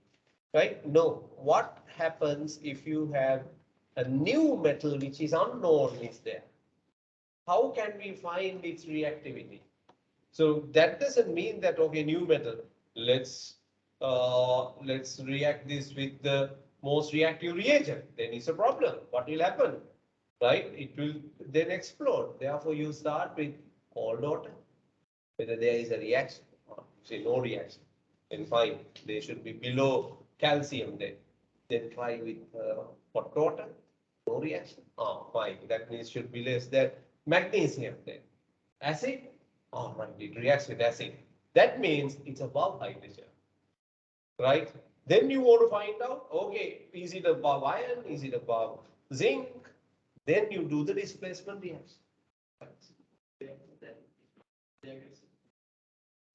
right? No, what happens if you have a new metal which is unknown is there? How can we find its reactivity? So that doesn't mean that, okay, new metal, let's react this with the most reactive reagent. Then it's a problem. What will happen? Right? It will then explode. Therefore, you start with cold water. Whether there is a reaction or say no reaction, then fine. They should be below calcium then. Then try with hot water. No reaction. Oh, fine. That means should be less than magnesium then. Acid. All right, it reacts with acid. That means it's above hydrogen, right? Then you want to find out, okay, is it above iron? Is it above zinc? Then you do the displacement reaction.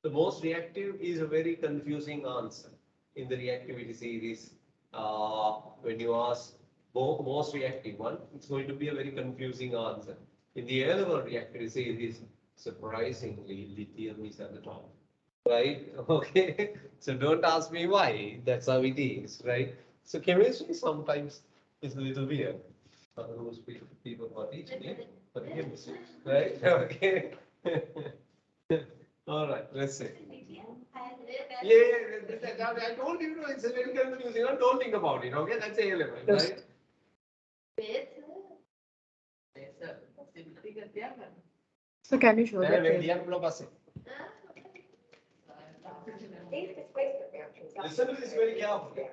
The most reactive is a very confusing answer in the reactivity series. When you ask most reactive one, it's going to be a very confusing answer. In the A-level reactivity series, surprisingly, lithium is at the top, right? Okay, so don't ask me why. That's how it is, right? So chemistry sometimes is a little weird. Those people who are teaching it, but chemistry, right? Okay. All right, let's see. Yeah, I told you, it's a very confusing. Don't think about it, okay? That's A level, right? So can you show And that? Vedian block acid. These displacement reactions are Listen to this very carefully.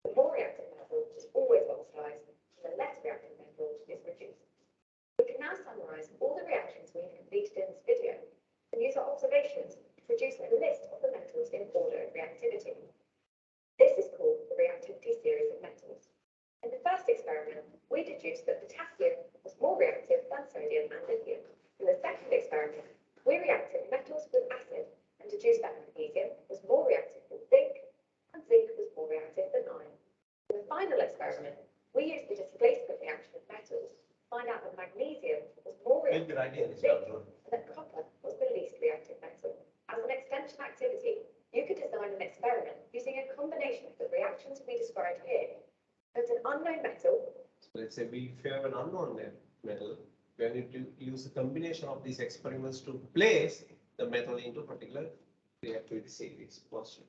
the more reactive metal is always oxidized, and the less reactive metal is reduced. We can now summarize all the reactions we have completed in this video and use our observations to produce a list of the metals in order of reactivity. This is called the reactivity series of metals. In the first experiment, we deduced that potassium was more reactive than sodium and lithium. In the second experiment, we reacted metals with acid and deduced that magnesium was more reactive than zinc, and zinc was more reactive than iron. In the final experiment, we used the displacement reaction of metals to find out that magnesium was more reactive than zinc, and that copper was the least reactive metal. As an extension activity, you could design an experiment using a combination of the reactions we described here. It's an unknown metal. So let's say if you have an unknown metal, we need to use a combination of these experiments to place the metal into particular reactivity series. Question.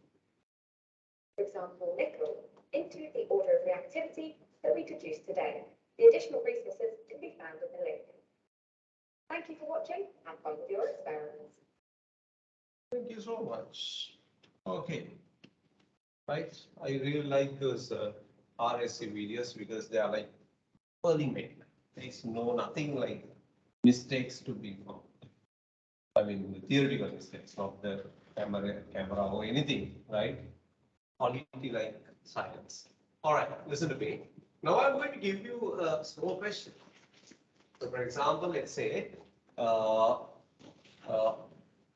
For example, nickel, into the order of reactivity that we deduced today. The additional resources can be found in the link. Thank you for watching. Have fun with your experiments. Thank you so much. Okay. Right. I really like those RSC videos because they are like fully made. There is nothing like mistakes to be found. I mean, the theoretical mistakes, not the camera or anything, right? Quality like science. All right, listen to me. Now I'm going to give you a small question. So, for example, let's say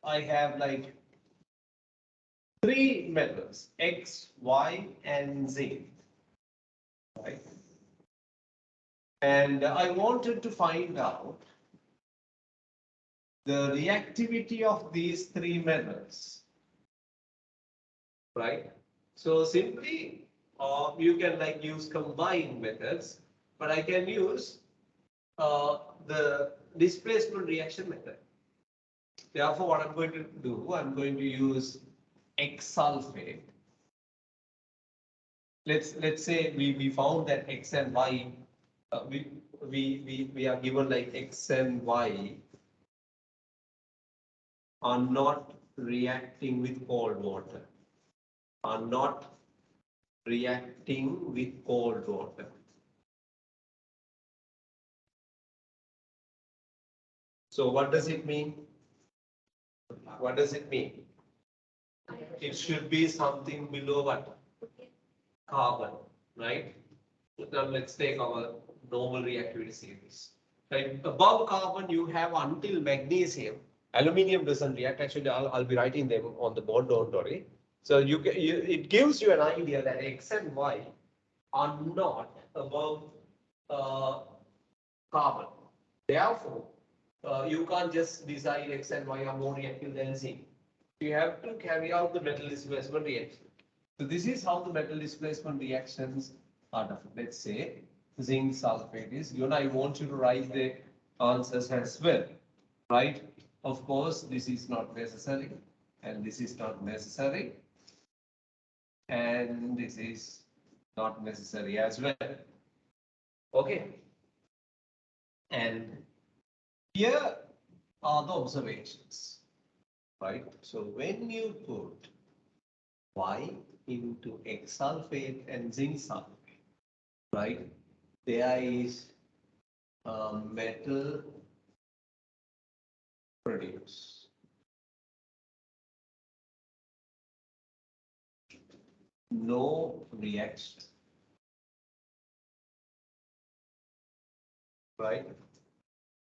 I have like three metals, X, Y, and Z, right? And I wanted to find out the reactivity of these three metals, right? So simply, you can like use combined methods, but I can use the displacement reaction method. Therefore, what I'm going to do, I'm going to use X sulfate. Let's say we found that X and Y, we are given like X and Y are not reacting with cold water, are not reacting with cold water. So what does it mean? What does it mean? It should be something below what? Carbon, right? Now let's take our normal reactivity series. Right, above carbon you have until magnesium. Aluminium doesn't react. Actually, I'll be writing them on the board. Don't worry. So it gives you an idea that X and Y are not above uh, carbon. Therefore, you can't just decide X and Y are more reactive than zinc. You have to carry out the metal displacement reaction. So this is how the metal displacement reactions are done. Let's say zinc sulfate is given. I want you to write the answers as well, right? Of course, this is not necessary, and this is not necessary, and this is not necessary as well. Okay. And here are the observations, right? So when you put Y into X sulfate and zinc sulfate, right? There is metal produced. No reaction, right?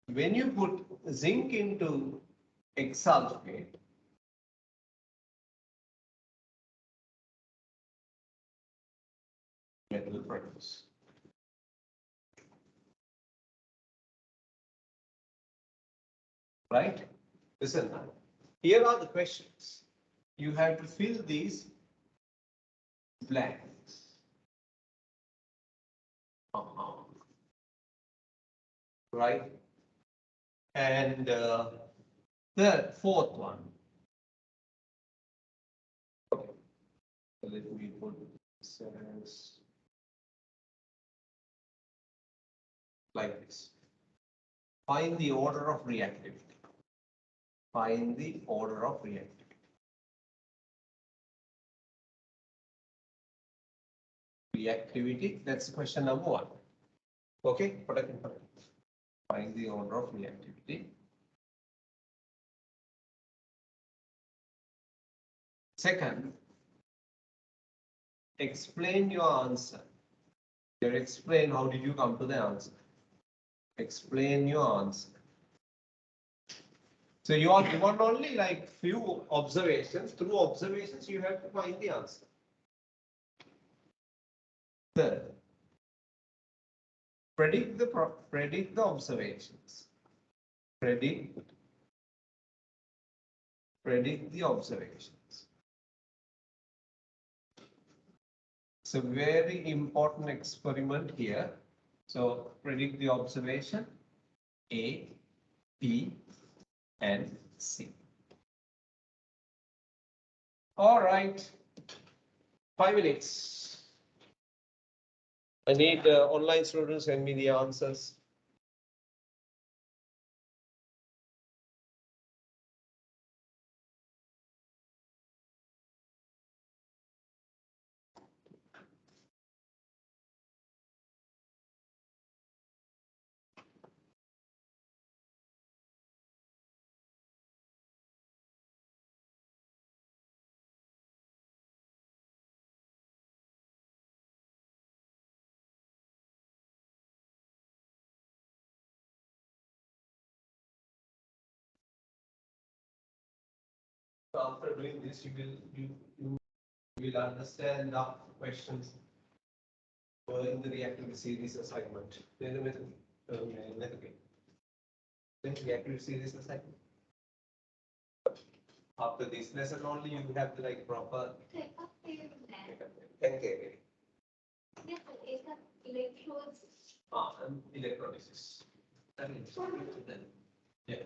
When you put zinc into X sulfate, metal produced. Right? Listen, here are the questions. You have to fill these blanks. Right? And the fourth one. Okay. So let me put this as like this. Find the order of reactivity. Find the order of reactivity. Reactivity, that's question number one. Okay, find the order of reactivity. Second, explain your answer. Here, explain how did you come to the answer. Explain your answer. So you are given only like few observations. Through observations, you have to find the answer. Third, predict the observations. Predict the observations. It's a very important experiment here. So predict the observation A, B, and C. All right, 5 minutes. I need online students send me the answers. So after doing this, you will understand the questions in the reactivity series assignment. Then reactivity series assignment. After this lesson only, you have to like proper. Okay. Electrodes. And electronics. Yeah.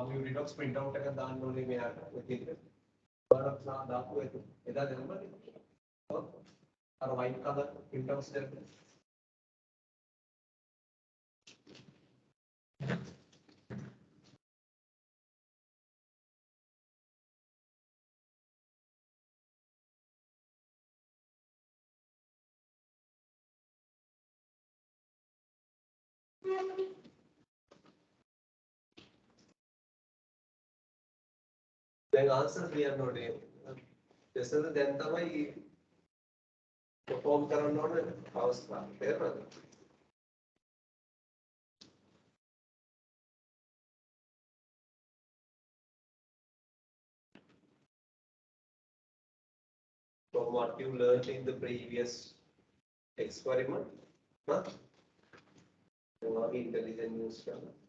මේ රිඩොක්ස් print out එකක් දාන්න ඕනේ මෙයාට ඔකේද බාරක් දාපු එක එදා දැම්මද ඔව් අර white color print outs දෙන්න දැන් ආන්සර් ලියන්න ඕනේ දෙසද දැන් තමයි perform කරන්න ඕනේ අවස්ථාව තේරෙනවද from what you learned in the previous experiment huh now intelligent use කරන්න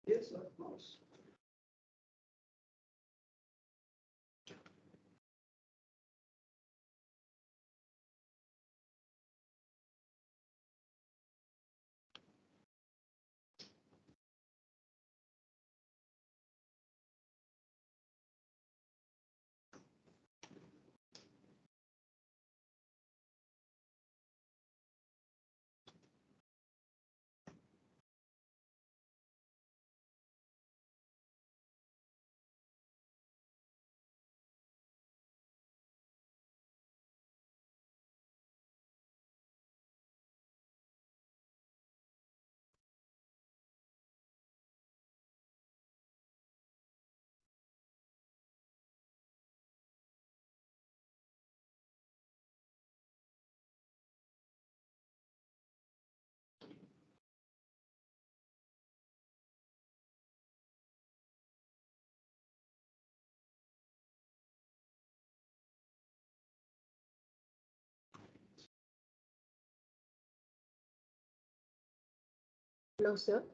Yes, of course. Hello, sir.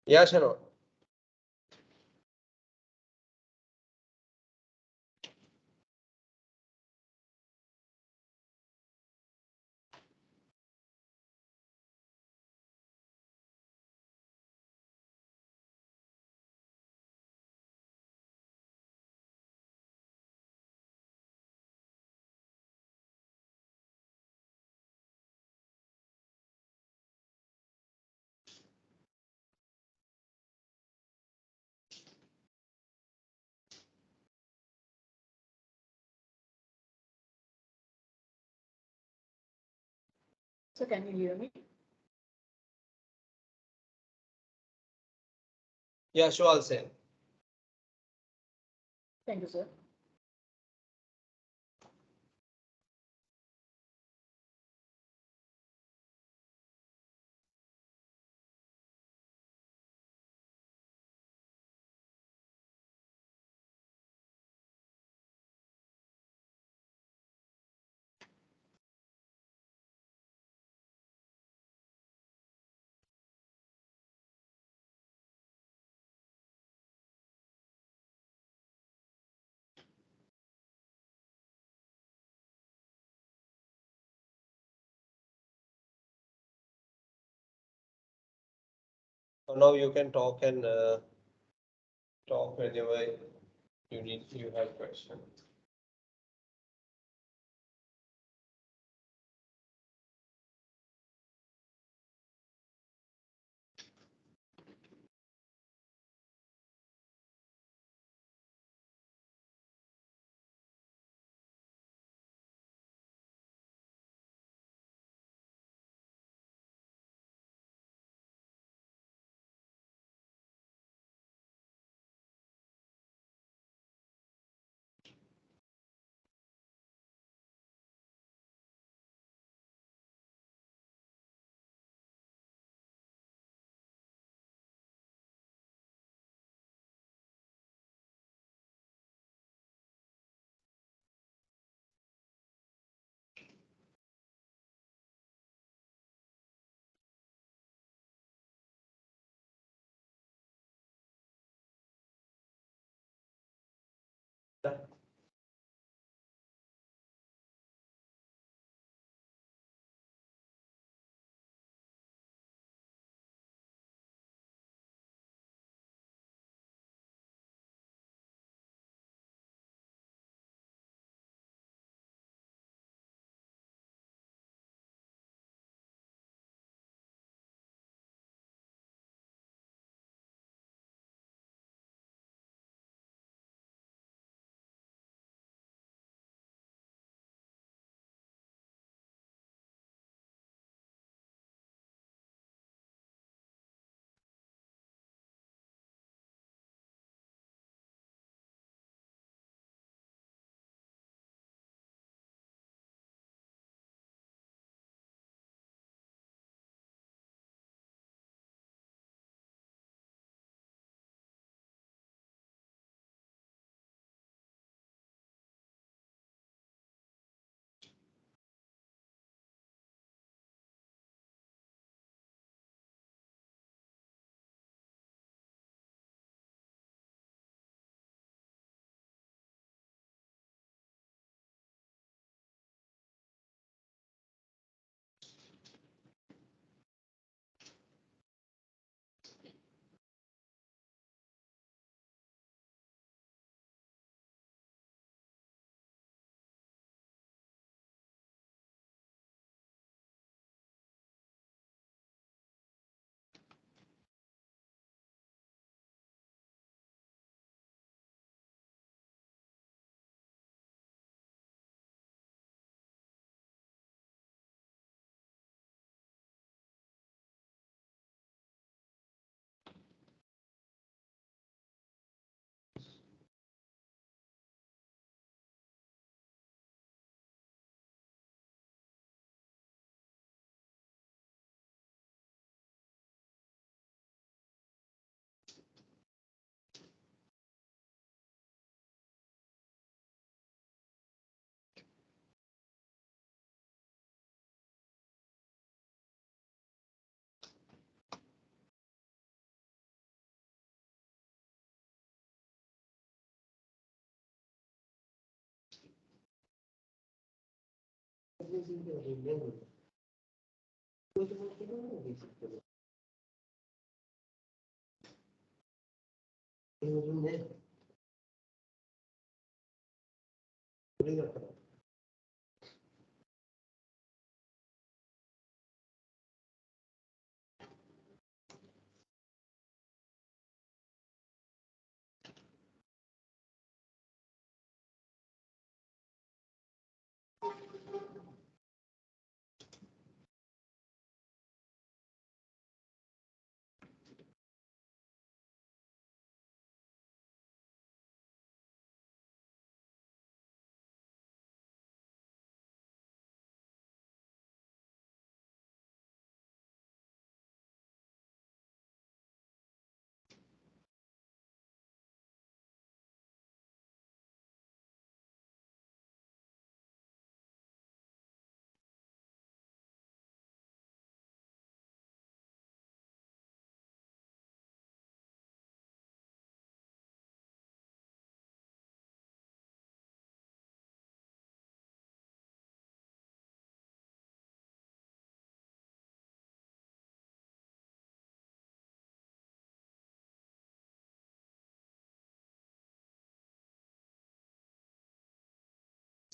Yeah, sure. So can you hear me? Yeah, sure, I'll say. Thank you, sir. So now you can talk and talk whenever you have questions.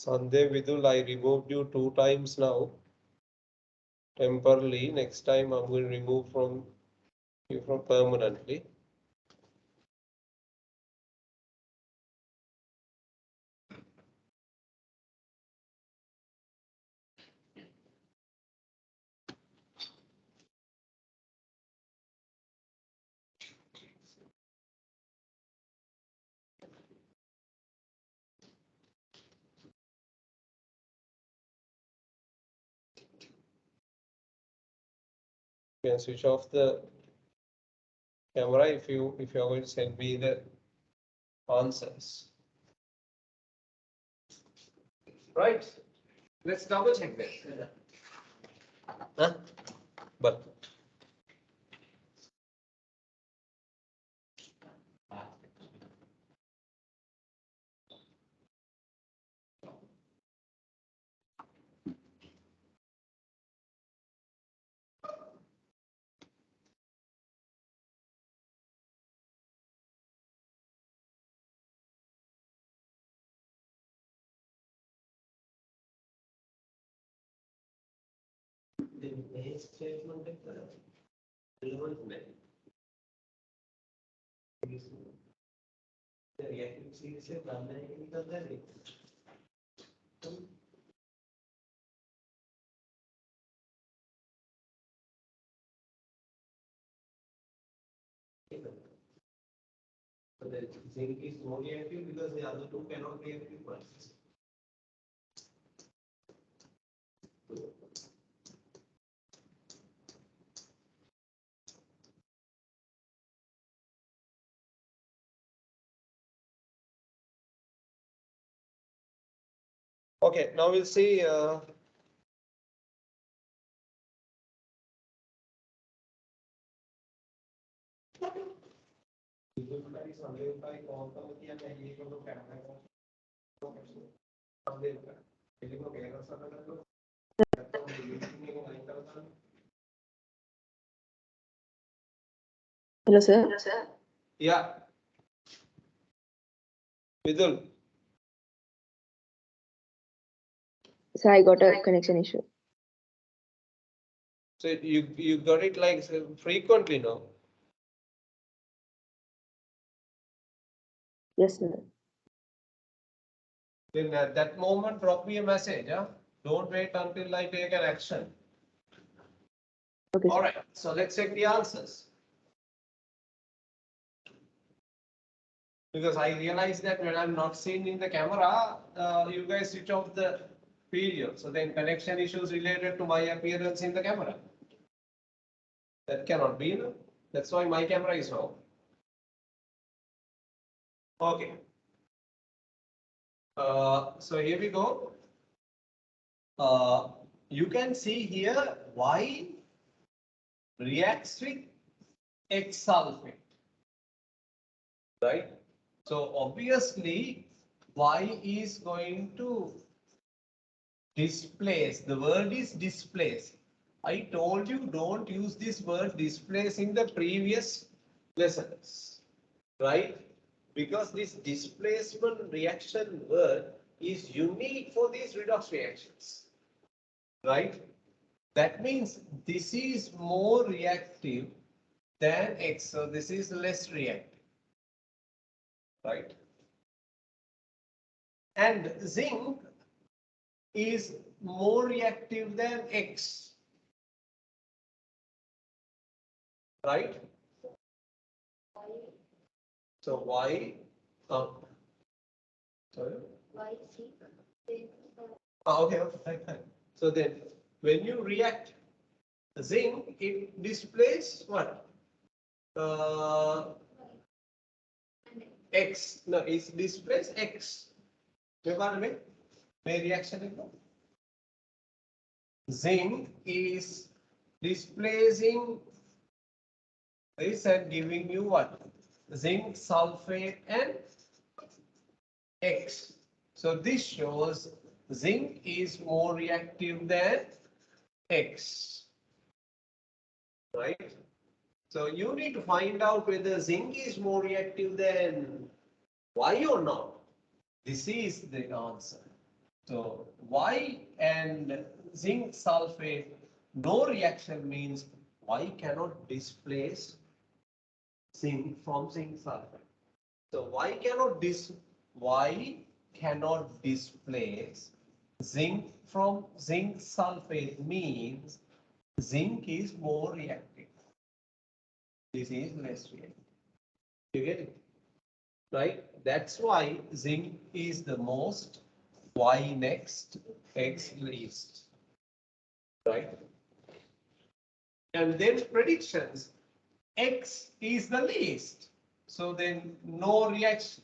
Sandhya Vidul, I removed you 2 times now. Temporarily. Next time I'm going to remove from you from permanently. You can switch off the camera if you are going to send me the answers. Right. Let's double check this. Huh? But The base statement is relevant method. The reactivity series is done in the so the zinc is more reactive because the other two cannot react with one. okay, now we'll see. Hello, sir. Yeah. Vidul, So I got a connection issue. so you got it like frequently now. Yes, sir. Then at that moment, drop me a message. Huh? Don't wait until I take an action. Okay, All sir. right. So let's check the answers. Because I realize that when I'm not seen in the camera, you guys switch off the video. So then connection issues related to my appearance in the camera. That cannot be. No? That's why my camera is off. Okay. So here we go. You can see here Y reacts with X sulfate, right? So obviously Y is going to displace. The word is displace. I told you don't use this word displace in the previous lessons, right? Because this displacement reaction word is unique for these redox reactions, right? That means this is more reactive than X, so this is less reactive, right? And zinc is more reactive than X, right? So Y, sorry? Why see? Then, Okay, okay, fine. So then when you react zinc, it displays what? X. No, it displays X. May reaction is zinc is displacing this and giving you what? Zinc sulfate and X. So this shows zinc is more reactive than X, right? So you need to find out whether zinc is more reactive than Y or not. This is the answer. So Y and zinc sulfate, no reaction means Y cannot displace zinc from zinc sulfate. So Y cannot displace zinc from zinc sulfate means zinc is more reactive. This is less reactive. You get it? Right? That's why zinc is the most, Y next, X least. Right? And then predictions, X is the least. So then no reaction.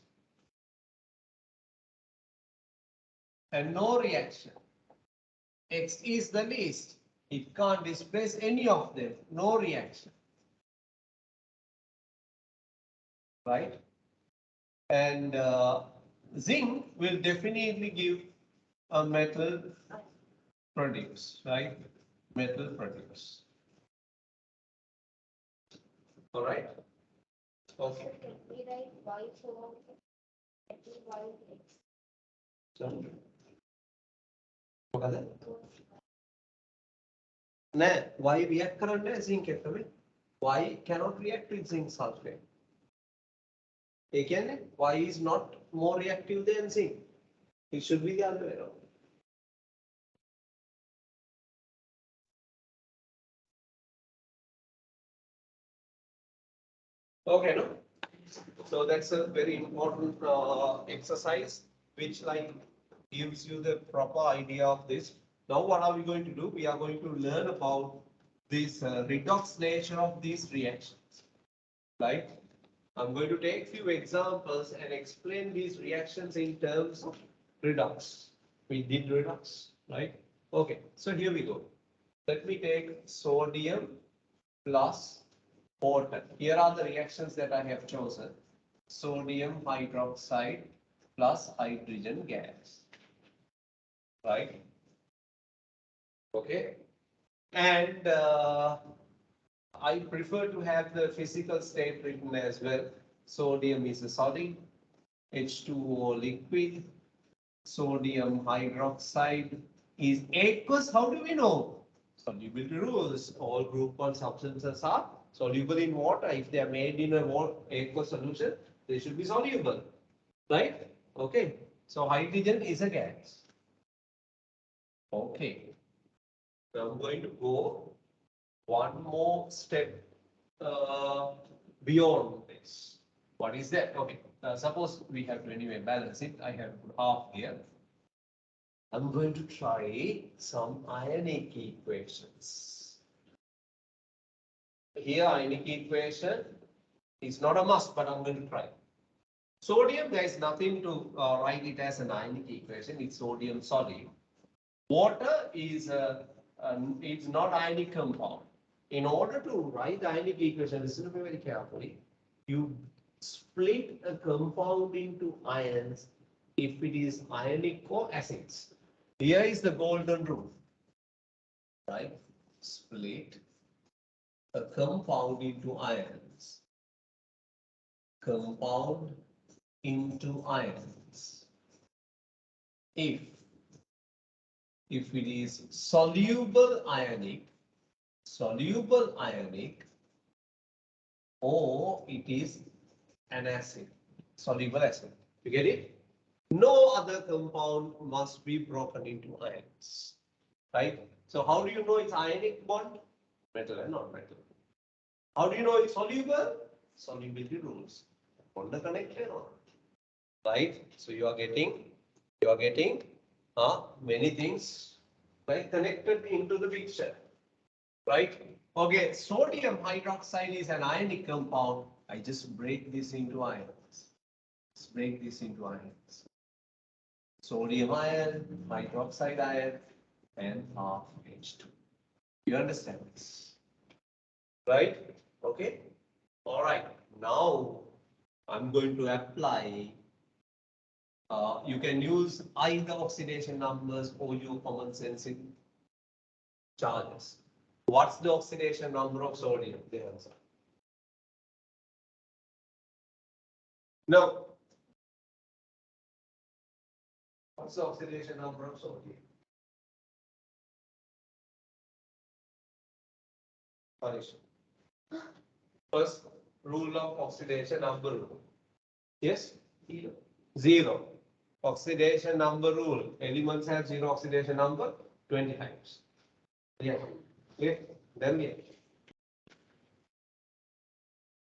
And no reaction. X is the least. It can't displace any of them. No reaction. Right? And zinc will definitely give a metal produce, right? Metal produce. All right. Okay. So can we write Y for Y මොකද නෑ Y react කරන්නේ zinc එක්ක මේ Y cannot react with zinc sulfate. ඒ කියන්නේ Y is not more reactive than zinc. It should be the other way around. Okay, no? So that's a very important exercise which like gives you the proper idea of this. Now what are we going to do? We are going to learn about this redox nature of these reactions. Right? I'm going to take few examples and explain these reactions in terms of redox. We did redox, right? Okay, so here we go. Let me take sodium plus water. Here are the reactions that I have chosen. Sodium hydroxide plus hydrogen gas. Right? Okay. And I prefer to have the physical state written as well. Sodium is a solid, H2O liquid, sodium hydroxide is aqueous. How do we know? Solubility rules. All group 1 substances are soluble in water. If they are made in a aqueous solution, they should be soluble. Right? Okay. So hydrogen is a gas. Okay. Now I'm going to go one more step beyond this. What is that? Okay. Suppose we have to anyway balance it. I have put half here. I'm going to try some ionic equations. Here, ionic equation is not a must, but I'm going to try. Sodium, there is nothing to write it as an ionic equation. It's sodium solid. Water is it's not ionic compound. In order to write the ionic equation, listen to me very carefully. You split a compound into ions if it is ionic or acids. Here is the golden rule, right? Split a compound into ions. Compound into ions. If it is soluble ionic, or it is an acid, soluble acid. You get it? No other compound must be broken into ions, right? So how do you know it's ionic bond? Metal and non-metal. How do you know it's soluble? Solubility rules. Bond connected or right? So you are getting many things right connected into the picture, right? Okay, sodium hydroxide is an ionic compound. I just break this into ions. Let's break this into ions. Sodium ion, hydroxide ion, and half H2. You understand this? Right? Okay? All right. Now I'm going to apply. You can use either oxidation numbers or your common sensing charges. What's the oxidation number of sodium? The answer. Now, What's the oxidation number of sodium? Punish. First rule of oxidation number rule. Yes? Zero. Oxidation number rule. Elements have zero oxidation number 20 times. Yeah. Clear? Then yeah.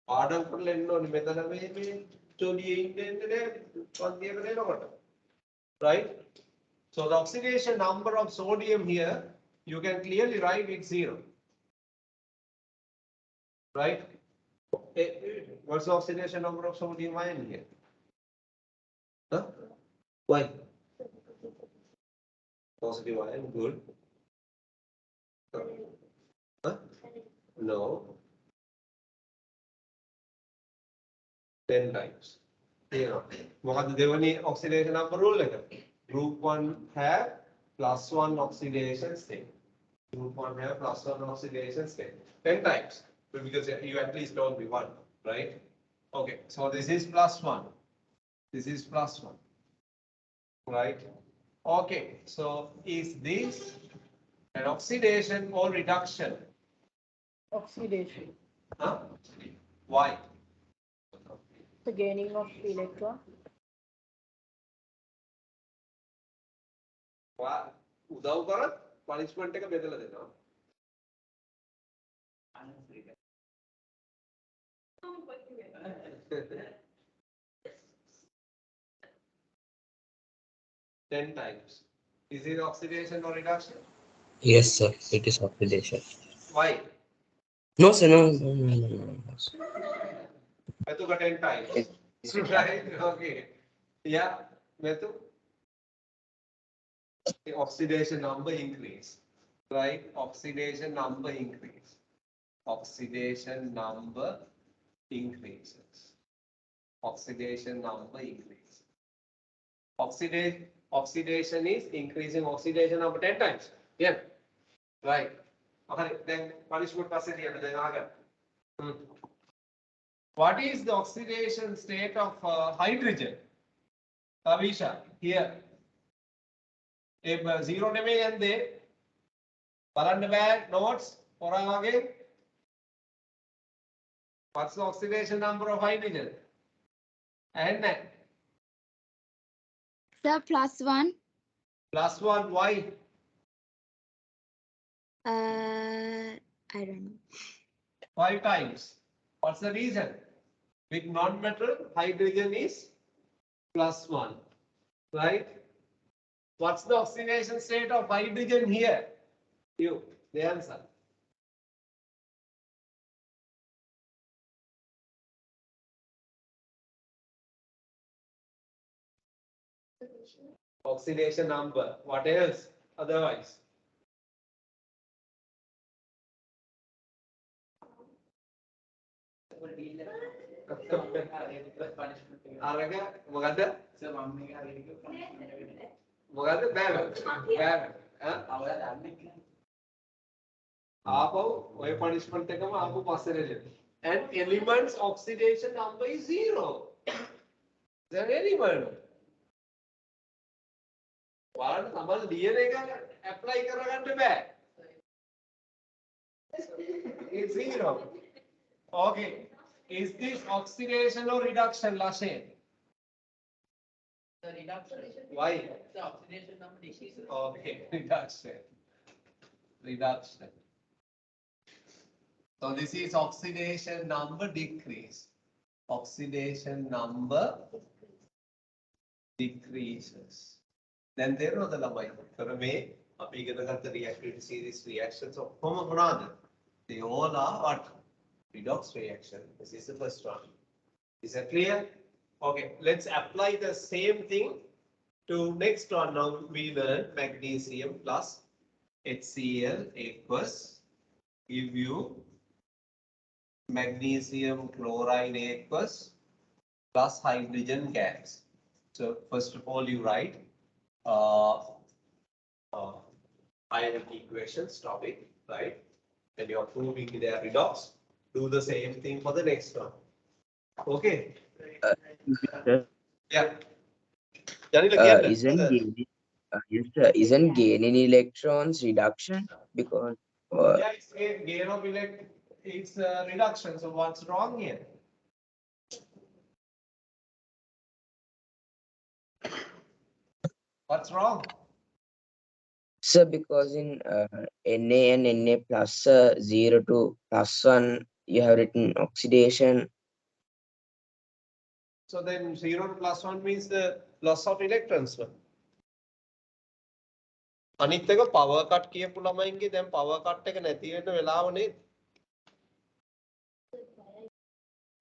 පාඩම් කරලා එන්න ඕනේ මෙතන මේ චොලියේ ඉන්නේ පන්තියක දෙනකොට. Right? So the oxidation number of sodium here, you can clearly write it 0. Right? What's the oxidation number of sodium ion here? Huh? Why? Positive ion, good. Huh? No. 10 times. Yeah. මොකද්ද දෙවෙනි oxidation number rule එක? Group 1 have +1 oxidation state. Group 1 have +1 oxidation state. 10 times. Because you at least told me 1, right? Okay, so this is +1. This is +1. Right? Okay, so is this an oxidation or reduction? Oxidation. Huh? Why? The gaining of electron. උදව් කරත් punishment එක බෙදලා දෙනවා. Ten times. Is it oxidation or reduction? Yes, sir. It is oxidation. Why? No, sir. No. Metu got 10 times. Right? Okay. Yeah. Metu. The oxidation number increase. Right? Oxidation number increase. Oxidation number increases. Oxidation number increases. Oxidation is increasing oxidation number 10 times. Yeah. Right. Okay. Then punishment passage here. Then again. What is the oxidation state of hydrogen? Avisha, here. If 0 නෙමෙයි යන්නේ බලන්න බෑ notes හොරාගේ. What's the oxidation number of hydrogen? And Sir, +1. +1, why? I don't know. 5 times. What's the reason? With non-metal, hydrogen is +1, right? What's the oxidation state of hydrogen here? You, the answer. Oxidation number. What else? Otherwise. අරග මොකද්ද? Sir මම මේක හරියට කිව්වා. මොකද්ද? balance. අවුල දන්නේ නැහැ. ආපහු ඔය punishment එකම ආපහු පස්සේ දෙන්න. And elements oxidation number is 0. Then element. බලන්න තමයි ලියන එක apply කරගන්න බෑ. It's 0. Okay. Is this oxidation or reduction, Lashen? The reduction. Why? The oxidation number decreases. Okay, reduction. Reduction. So this is oxidation number decrease. Oxidation number decreases. Then there are the lamai. For me, අපි ඉගෙන ගත්ත reactivity series reactions of මොනවාද? They all are what? Redox reaction. This is the first one. Is that clear? Okay, let's apply the same thing to next one. Now we learn magnesium plus HCl aqueous give you magnesium chloride aqueous plus hydrogen gas. So first of all, you write ionic equations topic, right? And you're proving their redox. Do the same thing for the next one. Okay. Yeah. Janila, කියන්න. Yes, sir. Isn't gaining electrons reduction? Because Yeah, it's gain of it's reduction. So what's wrong here? What's wrong? sir, because in Na and Na plus 0 to plus 1, you have written oxidation. So then 0 to plus 1 means the loss of electrons. අනිත් එක power cut කියපු ළමයින්ගේ දැන් power cut එක නැති වෙන වෙලාව නේද?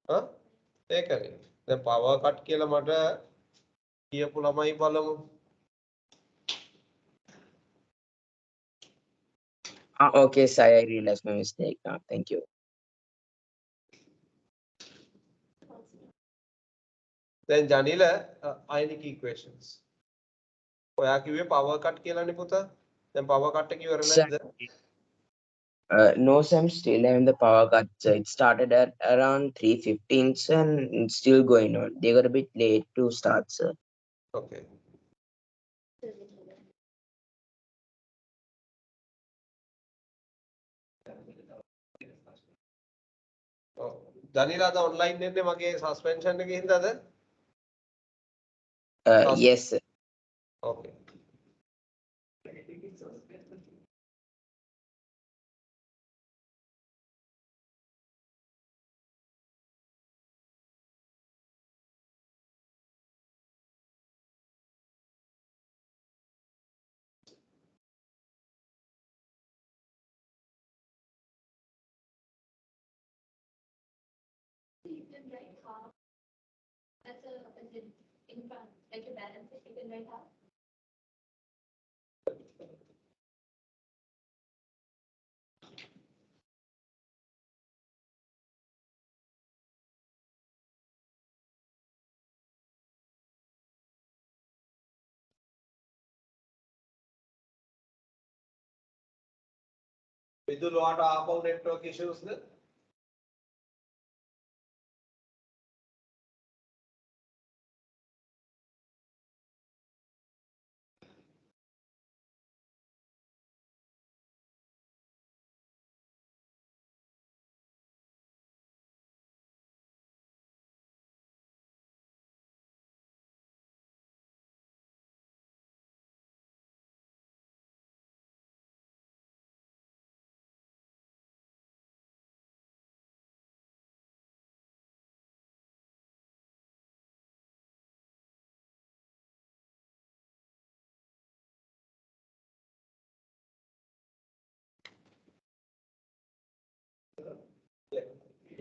හා? ඒකනේ. දැන් power cut කියලා මට කියපු ළමයි බලමු. Okay, sir, I realized my mistake. Thank you. දැන් ජනිල ionic equations. ඔයා කිව්වේ power cut කියලානේ පුතා. දැන් power cut එක ඉවර Sir, නැද්ද? no, sir, I'm still having the power cut. So it started at around 3:15, sir, and it's still going on. They got a bit late to start, sir. Okay. ජනිල අද online දෙන්නේ මගේ suspension එකේ හින්දාද? Yes, sir. Okay. You can write half as in front, like a balance, you can write half. Vidul, what about network issues then?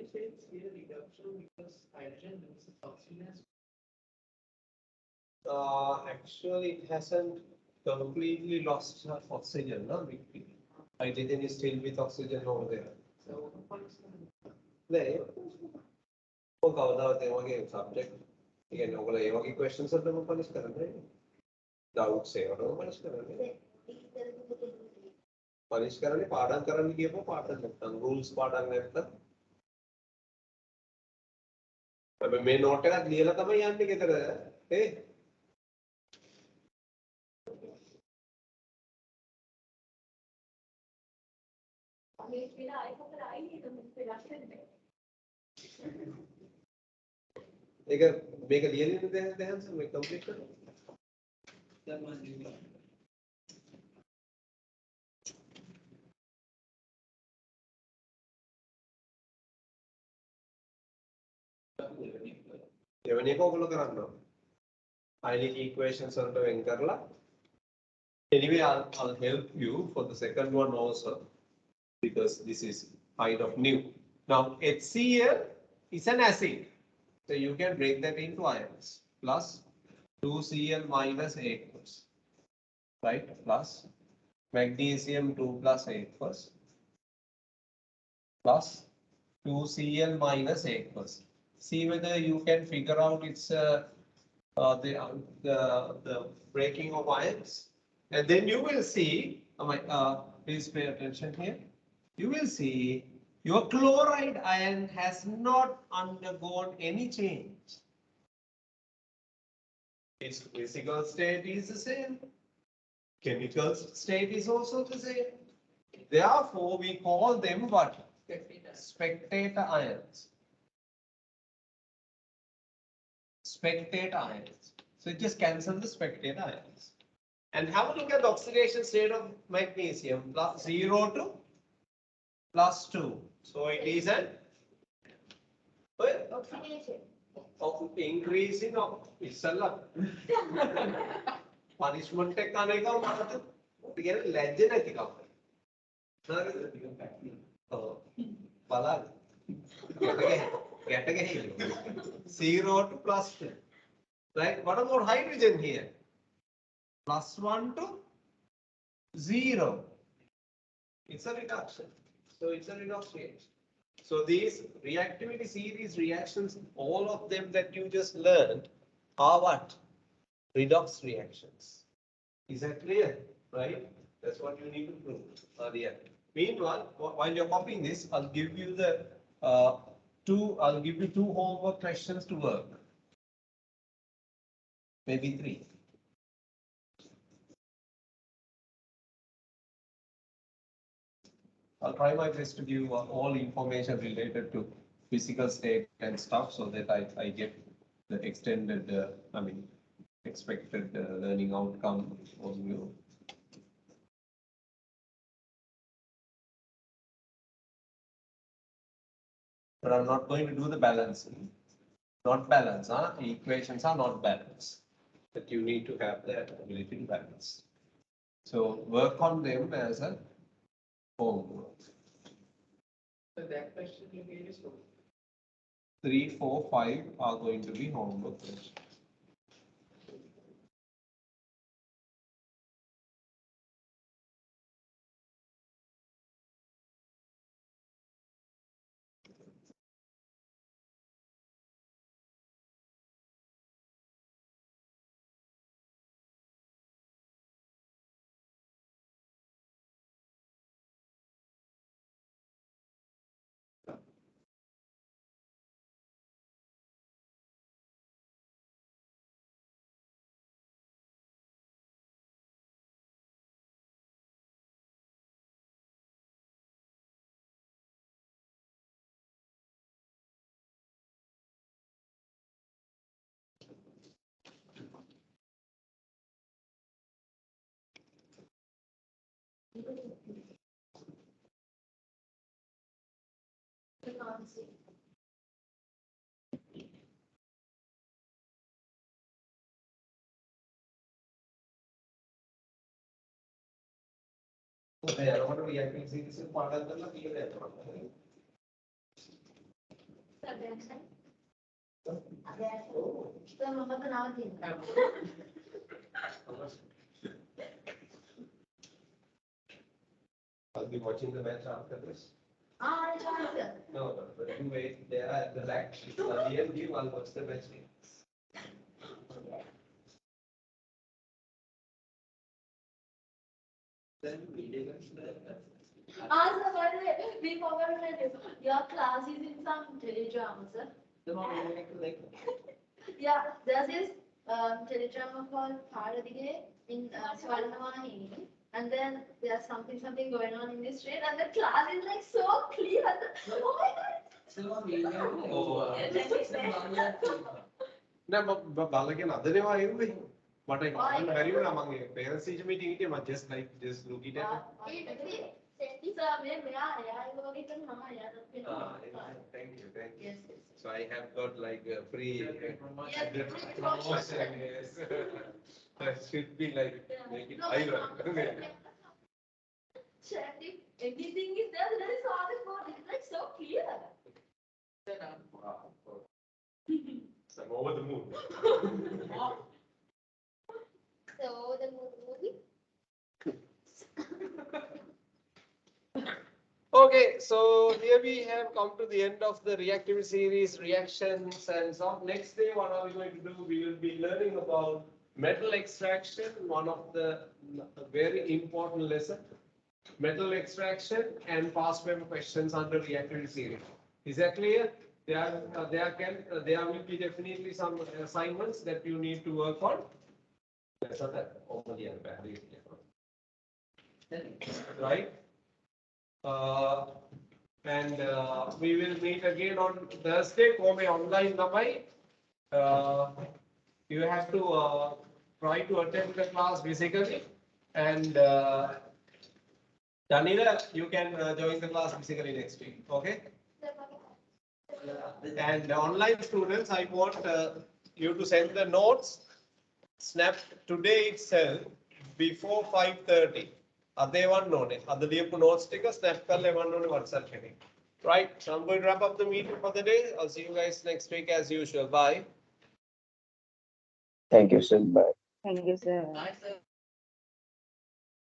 It says here reduction because hydrogen loses oxygen. Actually, it hasn't completely lost oxygen. No? Hydrogen is still with oxygen over there. So There. Oh, කවදාවත් ඒ වගේ subject. ඒ කියන්නේ ඔයගොල්ලෝ ඒ වගේ questions වලට මොකද පනිෂ් කරන්නේ? Doubts ඒවට පනිෂ් කරන්නේ. පනිෂ් කරන්නේ පාඩම් කරන්න කියපුවා පාඩම් නැත්නම් rules පාඩම් නැත්නම්. හැබැයි මේ note එකක් ලියලා තමයි යන්නේ ගෙදර. ඒ ඒක මේක ලියන්නේ දැන් මේ complete කරලා. දෙවෙනි එක ඔයගොල්ලෝ කරන්න ඕනේ. ionic equations වලට වෙන් කරලා. Anyway, I'll help you for the second one also because this is kind of new. Now, HCl is an acid. So you can break that into ions. Plus 2Cl minus aqueous. Right? Plus magnesium 2 plus aqueous. Plus 2Cl minus aqueous. See whether you can figure out its the breaking of ions. And then you will see, please pay attention here. You will see your chloride ion has not undergone any change. Its physical state is the same. Chemical state is also the same. Therefore, we call them what? Spectator ions. Spectator ions. So just cancel the spectator ions. And have a look at the oxidation state of magnesium, plus 0 to +2. So it is an Oxidation. of increasing of punishment එක කන එක මට කියන්නේ ලැජ්ජ නැති කම. බලන්න. ගැට ගැහිලු. 0 to +2. Right? What about hydrogen here? +1 to 0. It's a reduction. So it's a redox reaction. So these reactivity series reactions, all of them that you just learned are what? Redox reactions. Is that clear? Right? That's what you need to prove earlier. Meanwhile, while you're copying this, I'll give you the two homework questions to work. Maybe 3. I'll try my best to give all information related to physical state and stuff so that I get the extended, expected learning outcome from you. But I'm not going to do the balancing. Not balance, huh? The equations are not balanced. But you need to have that ability to balance. So work on them as a homework. So that question you gave is 3, 4, 5 are going to be homework questions. You can't see. Okay, I don't want to react to this in part of the material. Abreaction. Abreaction. So, mama ka naam din. I'll be watching the match after this. Ah, it's No, but you wait there at the back. I'll watch the match. Then video Ah, sir, by the way, we forgot to tell you. Your class is in some teledrama, sir. the one like Yeah, there's this teledrama called Paradige in Swarnavahini. And then there's something going on in this street, and the class is like so clear. Oh my god! so video Oh. like නෑ බලගෙන අදනවා එන්නේ මට ගන්න බැරි වුණා මම parents teacher meeting එකේ මම just look it at thank you Yes. so I have got like a free Yes. promotion yes that should be like make it viral Check if anything is there, that is all the code. It's like so clear. wow I'm over the moon So the movie. Okay, so here we have come to the end of the reactivity series, reactions and so on. Next day, what are we going to do? We will be learning about metal extraction, one of the very important lesson. Metal extraction and past paper questions under reactivity series. Is that clear? there will be definitely some assignments that you need to work on. That's all that. Right? And we will meet again on Thursday. Come online nabai. You have to try to attend the class physically, and Danila, you can join the class physically next week. Okay? And online students, I want you to send the notes snap today itself before 5:30. They want no other notes take a snap call on WhatsApp. Right. So I'm going to wrap up the meeting for the day. I'll see you guys next week as usual. Bye. Thank you, sir. Bye. Thank you, sir. Nice.